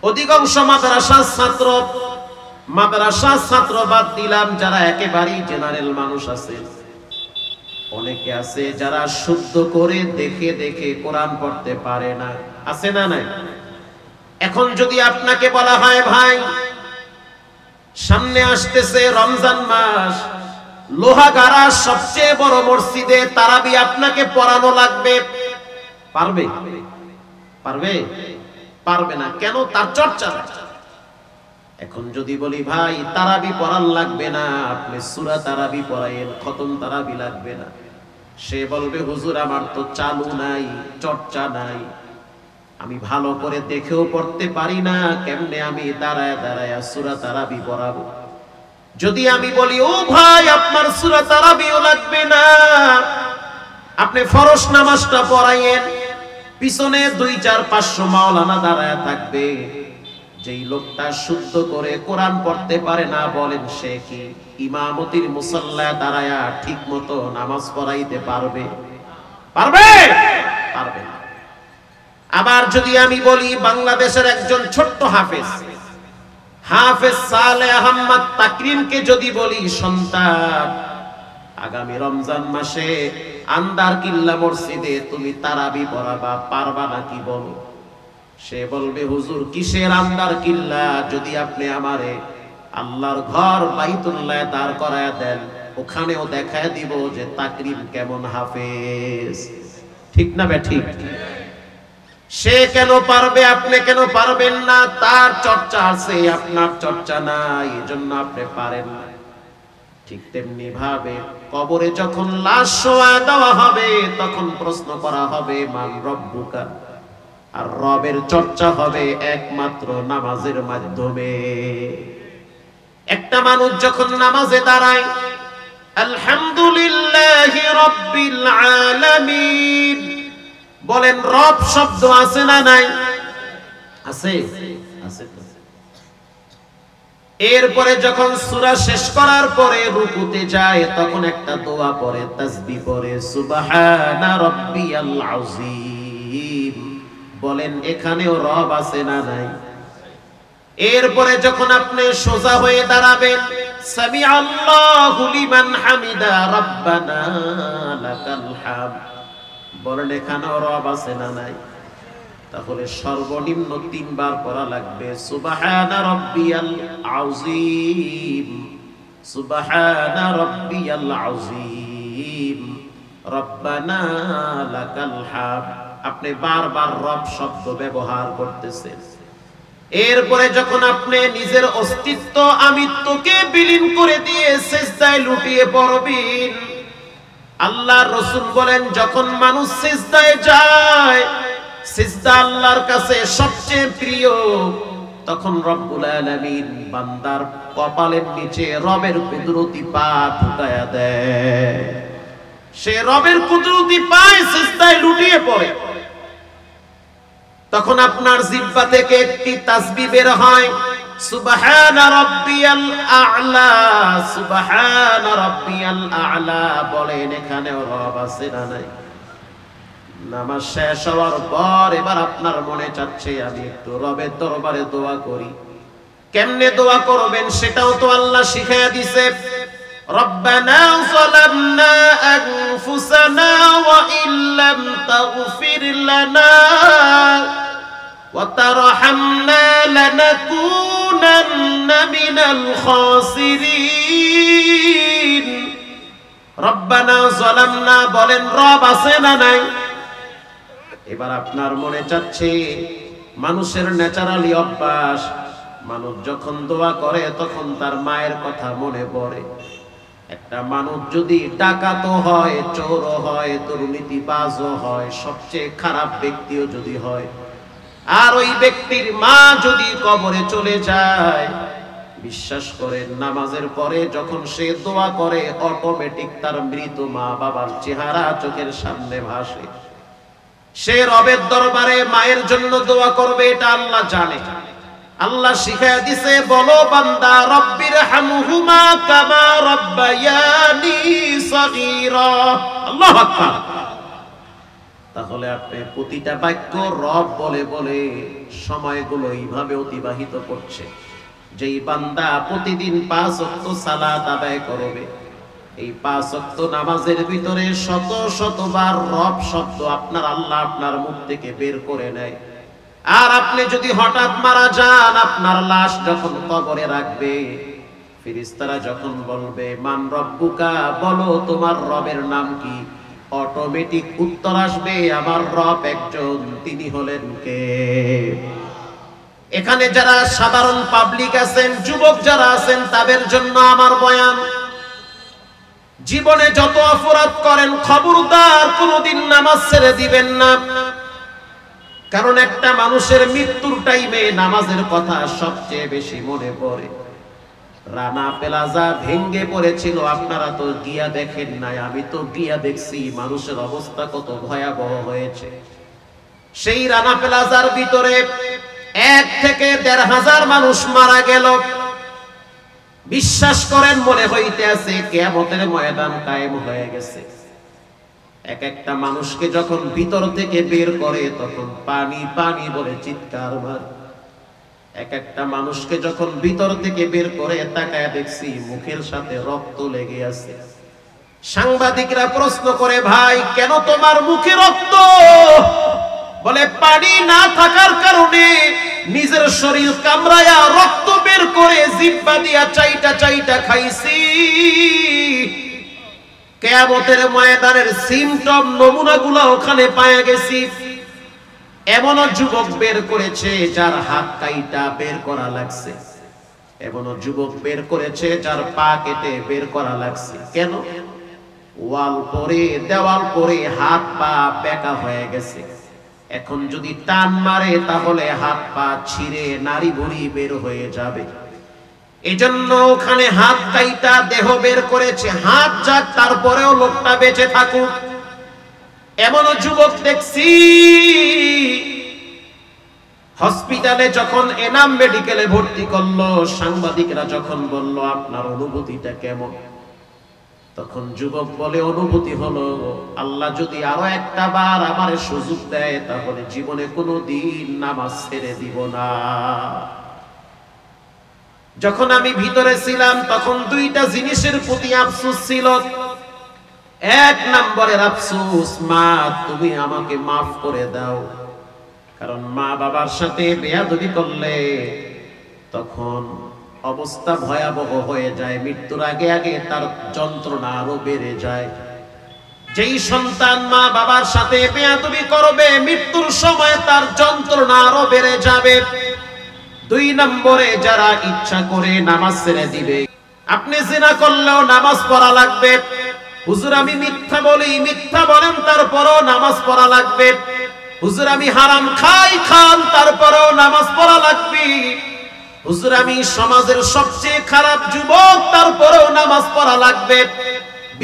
অধিকাংশ মাদ্রাসার ছাত্র বাদ দিলাম, যারা একেবারেই জেনারেল মানুষ আছে। অনেকে আছে যারা শুদ্ধ করে দেখে দেখে কোরআন পড়তে পারে না, আছে না নাই? এখন যদি আপনাকে বলা হয় ভাই সামনে আসতেছে রমজান মাস, লোহাগাড়া সবচেয়ে বড় মসজিদে তারাবি আপনাকে পড়ানো লাগবে, পারবে? পারবে? পারবে না। কেন? তার চর্চা। এখন যদি বলি ভাই তারাবি পড়ান লাগবে না, আপনি সূরা তারাবি পড়ায়েন, খতম তারাবি লাগবে না, সে বলবে হুজুর আমার তো চালু নাই, চর্চা নাই, আমি ভালো করে দেখেও পড়তে পারি না, কেমনে আমি দাঁড়ায় দাঁড়ায় সূরা তারাবি পড়াবো? যদি আমি বলি ও ভাই আপনার সূরা তারাবিও লাগবে না, আপনি ফরজ নামাজটা পড়াইয়েন, পিছনে 2-4-500 মাওলানা দাঁড়ায় থাকবে, যেই লোকটা শুদ্ধ করে কোরআন পড়তে পারে না, বলেন সে কি ইমামতির মুসাল্লায় দাঁড়ায়া ঠিক মতো নামাজ পড়াইতে পারবে? পারবে? পারবে না। আবার যদি আমি বলি বাংলাদেশের একজন ছোট্ট হাফেজ সালেহ আহমদ তাকরিমকে যদি বলি সন্তান আগামী রমজান মাসে আন্দার কিল্লা মসজিদে তুমি তারাবি পড়াবা, পারবা নাকি বলো? সে বলবে হুজুর কিসের আন্দার কিল্লা, যদি আপনি আমারে আল্লাহর ঘর বাইতুল্লাহ দাঁড় করায় দেন, ওখানেও দেখায় দিব যে তাকরিম কেমন হাফেজ। ঠিক না বে ঠিক? সে কেন পারবে, আপনি কেন পারবেন না? তার চর্চা আছে, আপনার চর্চা নাই, এজন্য আপনি পারেন না। ঠিক তেমনি ভাবে কবরে যখন লাশ শোয়া দেওয়া হবে, তখন প্রশ্ন করা হবে মান রব্বুকা, আর রবের চর্চা হবে একমাত্র নামাজের মাধ্যমে। একটা মানুষ যখন নামাজে দাঁড়ায় আলহামদুলিল্লাহি রাব্বিল আলামিন বলেন, রব শব্দ আছে না নাই? আছে, আছে। এরপরে যখন সূরা শেষ করার পরে রুকুতে যায়, তখন একটা দোয়া পড়ে, তাসবিহ পড়ে, সুবহানা রাব্বিয়াল আযীম। বলেন এখানেও রব আছে না নাই? এরপরে যখন আপনি সোজা হয়ে দাঁড়াবেন, সামিআল্লাহু লিমান হামিদা রাব্বানা লাকাল হামদ। বলেন এখানেও রব আছে না নাই? তাহলে সর্বনিম্ন 3 বার পড়া লাগবে সুবহানা রাব্বিয়াল আযীম, সুবহানা রাব্বিয়াল আযীম, রব্বানা লাকাল হামদ। আপনি বারবার রব শব্দ ব্যবহার করতেছেন। এরপরে যখন আপনি নিজের অস্তিত্ব আমিত্বকে বিলীন করে দিয়ে সিজদায় লুটিয়ে পড়বেন, আল্লাহর রাসূল বলেন যখন মানুষ সিজদায় যায়, সিজদা আল্লাহর কাছে সবচেয়ে প্রিয়, তখন রব্বুল আলামিন বান্দার কপালের নিচে রবের কুদরতি পা ঢুকায়া দেয়। সে রবের কুদরতি পায়ে সিজদায় লুটিয়ে পড়ে। তখন আপনার জিহ্বা থেকে একটি তাসবিহ বের হয়, সুবহান রাব্বিয়াল আ'লা, সুবহান রাব্বিয়াল আ'লা। বলেন এখানেও রব আছে না নাই? নামাজ শেষ হওয়ার পর এবার আপনার মনে চাচ্ছে আমি একটু রবের দরবারে দোয়া করি। কেমনে দোয়া করবেন সেটাও তো আল্লাহ শিখায়া দিয়েছে। রব্বানা যালামনা আনফুসানা ওয়া ইল্লাম তাগফির লানা ওয়া তারহামনা লানাকুনান্না মিনাল খাসিরিন। রব্বানা যালামনা, বলেন রব আছে না নাই? এবার আপনার মনে চাচ্ছে, মানুষের ন্যাচারালি অভ্যাস, মানুষ যখন দোয়া করে তখন তার মায়ের কথা মনে পড়ে। একটা মানুষ যদি ডাকাতও হয়, চোরও হয়, দুর্নীতিবাজও হয়, সবচেয়ে খারাপ ব্যক্তিও যদি হয়, আর ওই ব্যক্তির মা যদি কবরে চলে যায়, বিশ্বাস করেন নামাজের পরে যখন সে দোয়া করে অটোমেটিক তার মৃত মা বাবার চেহারা চোখের সামনে ভাসে। সে রবের দরবারে মায়ের জন্য দোয়া করবে, এটা আল্লাহ জানে। আল্লাহ শিখায়া দিছে, বলো বান্দা রব্বির হামহুমা কামা রব্বায়ানি সগীরা। আল্লাহু আকবার। তাহলে আপনি প্রতিটা বাক্য রব বলে বলে সময়গুলো এইভাবে অতিবাহিত করছে। যেই বান্দা প্রতিদিন 5 ওয়াক্ত সালাত আদায় করবে, এই 5 ওয়াক্ত নামাজের ভিতরে শত শতবার রব শব্দ আপনার আল্লাহ আপনার মুখ থেকে বের করে নেয়। আর আপনি যদি হঠাৎ মারা যান, আপনার লাশ যখন কবরে রাখবে, ফেরেশতারা যখন বলবে মান রব্বুকা, বলো তোমার রবের নাম কি, অটোমেটিক উত্তর আসবে আমার রব একজন, তিনি হলেন কে? এখানে যারা সাধারণ পাবলিক আছেন, যুবক যারা আছেন, তাদের জন্য আমার বয়ান, জীবনে যত অপরাধ করেন খবরদার কোনোদিন নামাজ ছেড়ে দিবেন না। কারণ একটা মানুষের মৃত্যুর টাইমে নামাজের কথা সবচেয়ে বেশি মনে পড়ে। রানা প্লাজা ভেঙ্গে পড়েছিল, আপনারা তো গিয়া দেখেন নাই, আমি তো গিয়া দেখছি মানুষের অবস্থা কত ভয়াবহ হয়েছে। সেই রানা প্লাজার ভিতরে 1 থেকে 1,500 মানুষ মারা গেল। বিশ্বাস করেন মনে হইতে আছে কিয়ামতের ময়দান কায়েম হয়ে গেছে। এক একটা মানুষকে যখন ভিতর থেকে বের করে তখন পানি পানি বলে চিৎকার মারে। এক একটা মানুষকে যখন ভিতর থেকে বের করে তাকায় দেখছি মুখের সাথে রক্ত লেগে আছে। সাংবাদিকরা প্রশ্ন করে, ভাই কেন তোমার মুখে রক্ত? বলে পানি না থাকার কারণে নিজের শরীর কামড়ায়া রক্ত বের করে জিহ্বা দিয়া চাইটা চাইটা খাইছি। কিয়ামতের ময়দানের সিমটম নমুনাগুলো ওখানে পাওয়া গেছি। এমনও যুবক বের করেছে যার হাত কাইটা বের করা লাগছে, এমনও যুবক বের করেছে যার পা কেটে বের করা লাগছে। কেন? ওয়াল পরে দেওয়াল পরে হাত পা বেঁকা হয়ে গেছে। এখন যদি টান মারে তাহলে হাত পা ছিঁড়ে নাড়ি ভুঁড়ি বের হয়ে যাবে। এজন্য ওখানে হাত কাইটা দেহ বের করেছে। হাত যাক, তারপরেও লোকটা বেঁচে থাকুক। এমনও যুবক দেখছি হসপিটালে যখন এনাম মেডিকেলে ভর্তি করলো, সাংবাদিকরা যখন বলল আপনার অনুভূতিটা কেমন, তখন যুবক বলে অনুভূতি হলো আল্লাহ যদি আরো একটা বার আমার সুযোগ দেয় তাহলে জীবনে কোনো দিন নামাজ ছেড়ে দিব না। যখন আমি ভিতরে ছিলাম তখন 2টা জিনিসের প্রতি আফসোস ছিল। 1 নম্বরের আফসোস, মা তুমি আমাকে মাফ করে দাও। কারণ মা বাবার সাথে বেয়াদবি করলে তখন অবস্থা ভয়াবহ হয়ে যায়, মৃত্যুর আগে আগে তার যন্ত্রণা আরো বেড়ে যায়। যেই সন্তান মা বাবার সাথে বেয়াদবি করবে মৃত্যুর সময় তার যন্ত্রণা আরো বেড়ে যাবে। 2 নম্বরে যারা ইচ্ছা করে নামাজ ছেড়ে দিবে, আপনি জিনা করলেও নামাজ পড়া লাগবে। হুজুর আমি মিথ্যা বলি, মিথ্যা বলেন তারপরেও নামাজ পড়া লাগবে। হুজুর আমি হারাম খাই, খান তারপরেও নামাজ পড়া লাগবে। হুজুর আমি সমাজের সবচেয়ে খারাপ যুবক, তারপরেও নামাজ পড়া লাগবে।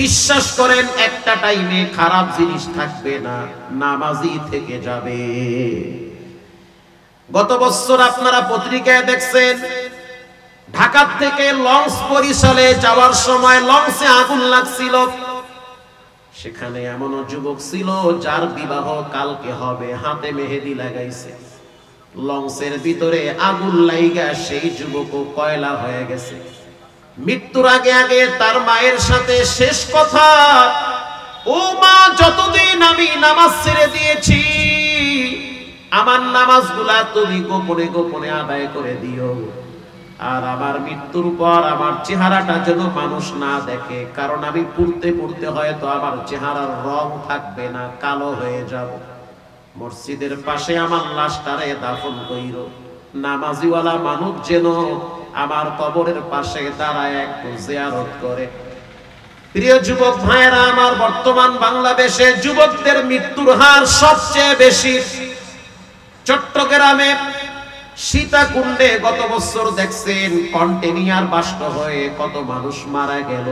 বিশ্বাস করেন একটা টাইমে খারাপ জিনিস থাকবে না, নামাজই থেকে যাবে। গত বছর আপনারা পত্রিকায় দেখছেন, ঢাকা থেকে লঞ্চ বরিশালে যাওয়ার সময় লঞ্চে আগুন লাগছিল। সেখানে এমনও যুবক ছিল যার বিবাহ কালকে হবে, হাতে মেহেদি লাগাইছে। লঞ্চের ভিতরে আগুন লাইগা সেই যুবকও কয়লা হয়ে গেছে। মৃত্যুর আগে আগে তার মায়ের সাথে শেষ কথা, ও মা যতদিন আমি নামাজ ছেড়ে দিয়েছি আমার নামাজগুলা তুমি গোপনে গোপনে আদায় করে দিও, আর আমার মৃত্যুর পর আমার চেহারাটা যেন মানুষ না দেখে, কারণ আমি পড়তে পড়তে হয়তো আমার চেহারার রং থাকবে না, কালো হয়ে যাব। মসজিদের পাশে আমার লাশটারে দাফন কইরো, নামাজিওয়ালা মানুষ যেন আমার কবরের পাশে দাঁড়ায় একটু জিয়ারত করে। প্রিয় যুবক ভাইয়েরা আমার, বর্তমান বাংলাদেশে যুবকদের মৃত্যুর হার সবচেয়ে বেশি। চট্টগ্রামে সীতাকুণ্ডে গত বছর দেখছেন কন্টেইনার বাস্ট হয়ে কত মানুষ মারা গেল।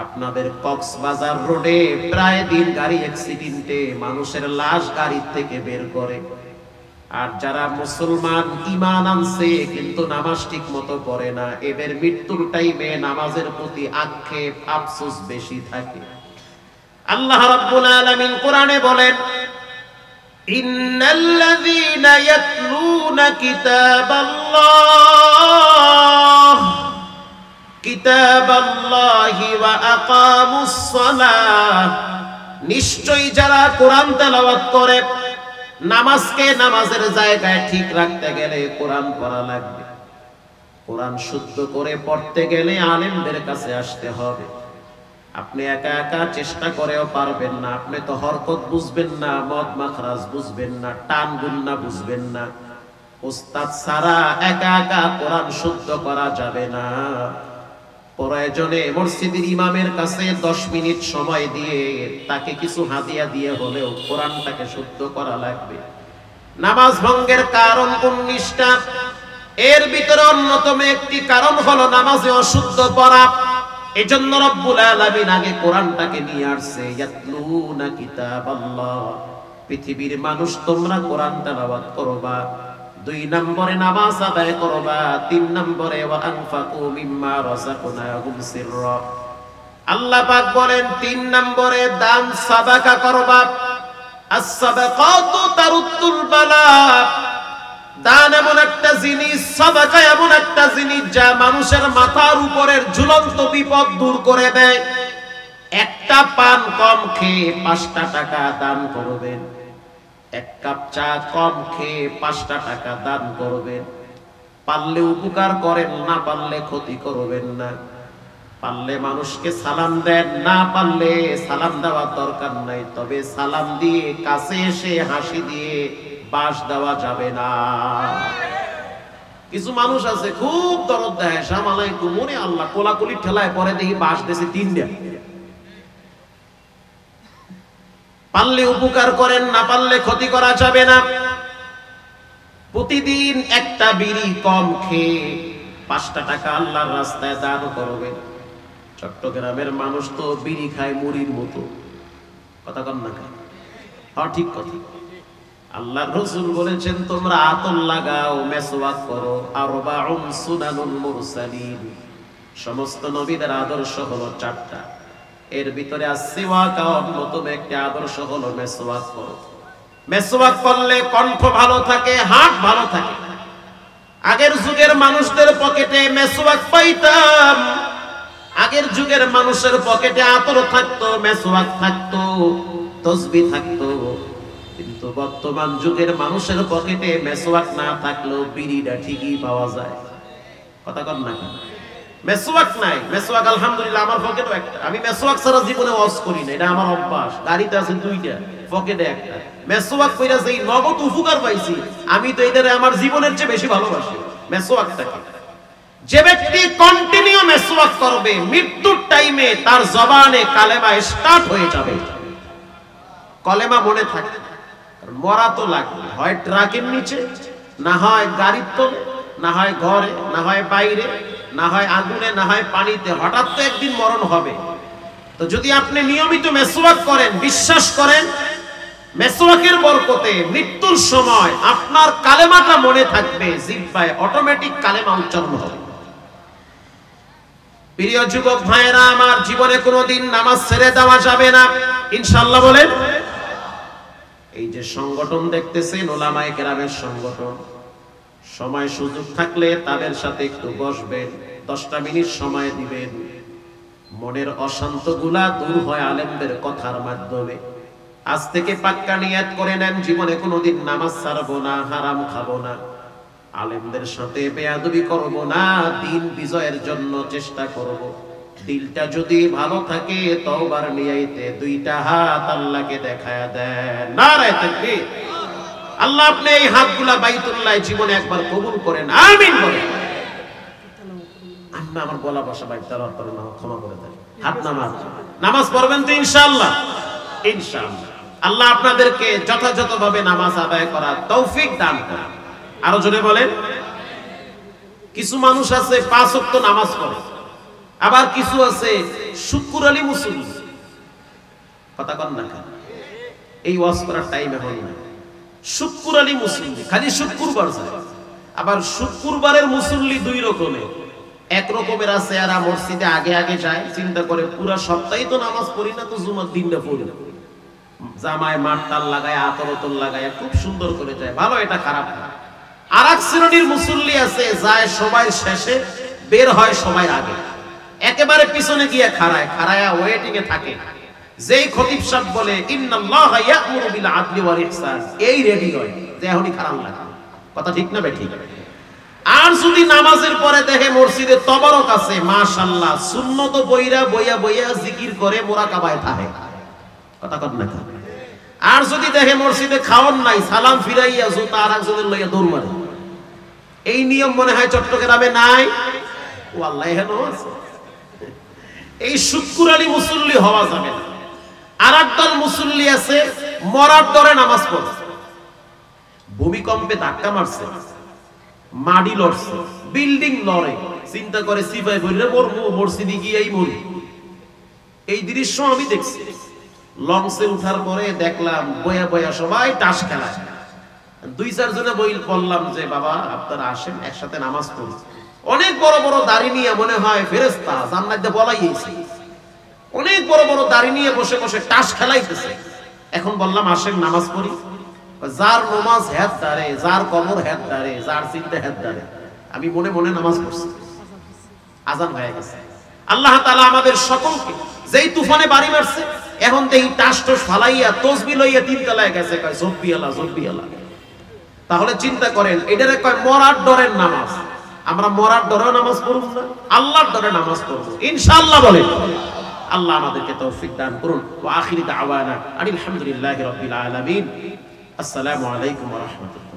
আপনাদের কক্সবাজার রোডে প্রায় দিন গাড়ি অ্যাক্সিডেন্টে মানুষের লাশ গাড়ি থেকে বের করে। আর যারা মুসলমান ঈমান আনছে কিন্তু নামাজ ঠিক মতো পড়ে না, এদের মৃত্যুর টাইমে নামাজের প্রতি আক্ষেপ আফসোস বেশি থাকে। আল্লাহ রাব্বুল আলামিন কোরআনে বলেন, ইন্নাল্লাযীনা ইয়াতলুনা কিতাবাল্লাহি ওয়া আকামুস সালাহ, নিশ্চয়ই যারা কোরআন তেলাওয়াত করে, নামাজকে নামাজের জায়গায় ঠিক রাখতে গেলে কোরআন পড়া লাগবে। কোরআন শুদ্ধ করে পড়তে গেলে আলেমদের কাছে আসতে হবে। আপনি একা একা চেষ্টা করেও পারবেন না। আপনি তো হরকত বুঝবেন না, মদ মাখরাজ বুঝবেন না, টান গুন্না বুঝবেন না। ওস্তাদ ছাড়া একা একা কোরআন শুদ্ধ করা যাবে না। প্রয়োজনে মসজিদের ইমামের কাছে 10 মিনিট সময় দিয়ে তাকে কিছু হাদিয়া দিয়ে হলেও কোরআনটাকে শুদ্ধ করা লাগবে। নামাজ ভঙ্গের কারণ 19টা, এর ভিতরে অন্যতম একটি কারণ হলো নামাজে অশুদ্ধ পড়া। এজন্য রব্বুল আলামিন আগে কোরআনটাকে নিয়ে আসছে, ইয়াতলুনা কিতাবাল্লাহ, পৃথিবীর মানুষ তোমরা কোরআন তেলাওয়াত করবা। 2 নম্বরে নামাজ আদায় করবা। 3 নম্বরে ওয়া আনফাকু মিম্মা রাযাকনাহুম সিররা, আল্লাহ পাক বলেন 3 নম্বরে দান সাদাকা করবা। আস-সাদাকাতু তারুদ্দুল বালা, দান এমন একটা জিনিস, সাদাকা এমন একটা জিনিস যা মানুষের মাথার উপরের ঝুলন্ত বিপদ দূর করে দেয়। একটা পান কম খেয়ে 5টা টাকা দান করবেন, 1 কাপ চা কম খেয়ে 5টা টাকা দান করবেন। পারলে উপকার করেন, না পারলে ক্ষতি করবেন না। পারলে মানুষকে সালাম দেন, না পারলে সালাম দেওয়ার দরকার নাই, তবে সালাম দিয়ে কাছে এসে হাসি দিয়ে বাস দেওয়া যাবে না। কিছু মানুষ আছে খুব দরদ দেয়, আসসালামু আলাইকুম, মনে আল্লাহ কোলাকুলি ঠেলায় পরে দেখি বাস দেশে 3টা। পারলে উপকার করেন, না পারলে ক্ষতি করা যাবে না। প্রতিদিন একটা বিড়ি কম খেয়ে 5টা টাকা আল্লাহর রাস্তায় দান করবেন। চট্টগ্রামের মানুষ তো বিড়ি খায় মুড়ির মতো, কথা কন না কেন? হ্যাঁ ঠিক কথা। আল্লাহর রাসূল বলেছেন তোমরা আতর লাগাও, মেসওয়াক করো। আরবাউন সুনানুল মুরসালিন, সমস্ত নবীদের আদর্শ হলো 4টা, এর ভিতরে আসিওয়াক অন্যতম একটি আদর্শ হলো মেসওয়াক করো। মেসওয়াক করলে কণ্ঠ ভালো থাকে, হাত ভালো থাকে। আগের যুগের মানুষদের পকেটে মেসওয়াক পাইতাম, আগের যুগের মানুষের পকেটে আতর থাকতো, মেসওয়াক থাকতো, তাসবিহ থাকতো। কিন্তু বর্তমান যুগের মানুষের পকেটে মেসওয়াক না থাকলেও বিড়িটা ঠিকই পাওয়া যায়, কথা কন না কেন? মেসওয়াক নাই, মেসওয়াক আলহামদুলিল্লাহ আমার পকেটও একটা। আমি মেসওয়াক ছাড়া জীবনে ওয়াজ করি না, এটা আমার অভ্যাস। গাড়িতে আছে দুইটা, পকেটে একটা। মেসওয়াক কইরা যেই নগদ উপকার পাইছি, আমি তো এটারে আমার জীবনের চেয়ে বেশি ভালোবাসি মেসওয়াকটাকে। যে ব্যক্তি কন্টিনিউ মেসওয়াক করবে, মৃত্যুর টাইমে তার জবানে কালেমা স্টার্ট হয়ে যাবে। কলেমা মনে থাকে, মরা তো লাগবে, হয় ট্রাকের নিচে, না হয় গাড়ির তলে, না হয় ঘরে, না হয় বাইরে, না হয় আগুনে, না হয় পানিতে। হঠাৎ তো একদিন মরণ হবে। তো যদি আপনি নিয়মিত মেসওয়াক করেন, বিশ্বাস করেন মেসওয়াকের বরকতে মৃত্যুর সময় আপনার কালেমাটা মনে থাকবে, জিহ্বায় অটোমেটিক কালেমা উচ্চারণ হবে। প্রিয় যুবক ভাইয়েরা আমার, জীবনে কোনোদিন নামাজ ছেড়ে দেওয়া যাবে না, ইনশাআল্লাহ বলেন। এই যে সংগঠন দেখতেছেন, ওলামায়ে কেরামের সংগঠন, সময় সুযোগ থাকলে তাদের সাথে একটু বসবেন, 10টা মিনিট সময় দিবেন। মনের অশান্তগুলা দূর হয় আলেমদের কথার মাধ্যমে। আজ থেকে পাক্কা নিয়ত করে নেন, জীবনে কোনোদিন নামাজ ছাড়বো না, হারাম খাবো না, আলেমদের সাথে বেয়াদবি করব না, দিন বিজয়ের জন্য চেষ্টা করব। দিলটা যদি ভালো থাকে, তওবার নিয়াইতে দুইটা হাত আল্লাহকে দেখায়া দেন। নারায়ে তাকবীর। আল্লাহ আপনি এই হাতগুলা বাইতুল্লাহ জীবনে একবার কবুল করেন, আমিন বলেন। আম্মা আমার গলা বসা ভাই, তেলাওয়াত করেন না, ক্ষমা করে দেন। হাত নামাজ, নামাজ পড়বেন তো ইনশাআল্লাহ? ইনশাআল্লাহ। আল্লাহ আপনাদেরকে যথাযথভাবে নামাজ আদায় করার তৌফিক দান করেন। আরো জোরে বলেন। কিছু মানুষ আছে 5 ওয়াক্ত নামাজ পড়ে, আবার কিছু আছে শুক্র আলী মুসল্লি। কথা কন না, এই ওয়াজ করার টাইম এখন না। শুক্র আলী মুসল্লি খালি শুক্রবার যায়। আবার শুক্রবারের মুসল্লি দুই রকমের। এক রকমের আছে এরা মসজিদে আগে আগে যায়, চিন্তা করে পুরো সপ্তাহে তো নামাজ পড়ি না, তো জুমার দিনটা পড়ি না, জামায় মাঠটাল লাগায়, আতরতল লাগায় খুব সুন্দর করে যায়, ভালো, এটা খারাপ না। আর এক শ্রেণীর মুসল্লি আছে, যায় সবাই শেষে, বের হয় সবাই আগে, একেবারে পিছনে গিয়ে খাড়ায়, খাড়ায়া ওয়েটিং এ থাকে। যেই খতিব সাহেব বলে ইন্নাল্লাহা ইয়া'মুরু বিল আদলি ওয়াল ইহসান, এই রেডি হয় যে এখনই খারাপ লাগে। কথা ঠিক না বেঠিক? আর যদি নামাজের পরে দেখে মসজিদে তবারক আছে, মাশাআল্লাহ, সুন্নত বইরা বইয়া বইয়া জিকির করে মুরাকাবায় থাকে। কথা কন না। আর যদি দেখে মসজিদে খাওয়ান নাই, সালাম ফিরাইয়া জুতা আর একজনের লইয়া দৌড় মারে। এই নিয়ম মনে হয় চট্টগ্রামে নাই, ও আল্লাহ হেন আছে। এই শুক্র আলী মুসল্লি হওয়া যাবে না। আর একদল মুসল্লি আছে মরার দরে নামাজ পড়ে, ভূমিকম্পে ধাক্কা মারছে, মাটি লড়ছে, বিল্ডিং লড়ে, চিন্তা করে সিপাই বললে মরবো, মসজিদে গিয়েই মরি। এই দৃশ্য আমি দেখছি। লঞ্চে উঠার পরে দেখলাম বয়া বয়া সবাই তাস খেলা। 2-4 জনে বললাম যে বাবা আপনারা আসেন একসাথে নামাজ পড়ি। অনেক বড় বড় দাড়ি নিয়ে, মনে হয় ফেরেশতা, জান্নাতে বলাইছে, অনেক বড় বড় দাড়ি নিয়ে বসে বসে তাস খেলাইতেছে। এখন বললাম আসেন নামাজ পড়ি। যার নামাজ হেদ দাঁড়ে, যার কবর হেদ দাঁড়ে, যার চিন্তা হেদ দাঁড়ে। আমি মনে মনে নামাজ পড়ছি, আজান হয়ে গেছে। আল্লাহ তাআলা আমাদের সকলকে, যেই তুফানে বাড়ি মারছে, এখন দেখি টাস টস ফালাইয়া তসবিহ লইয়া 3 তলায় গেছে, কয় জব্বি আল্লাহ, জব্বি আল্লাহ। তাহলে চিন্তা করেন, এটারে কয় মরার ডরের নামাজ। আমরা মরার ডরেও নামাজ পড়ব না, আল্লাহর ডরে নামাজ পড়ব ইনশাআল্লাহ বলেন। আল্লাহ আমাদেরকে তৌফিক দান করুন। ওয়া আখিরি দাওয়ানা আলহামদুলিল্লাহি রাব্বিল আলামিন। আসসালামু আলাইকুম ওয়া রাহমাতুল্লাহ।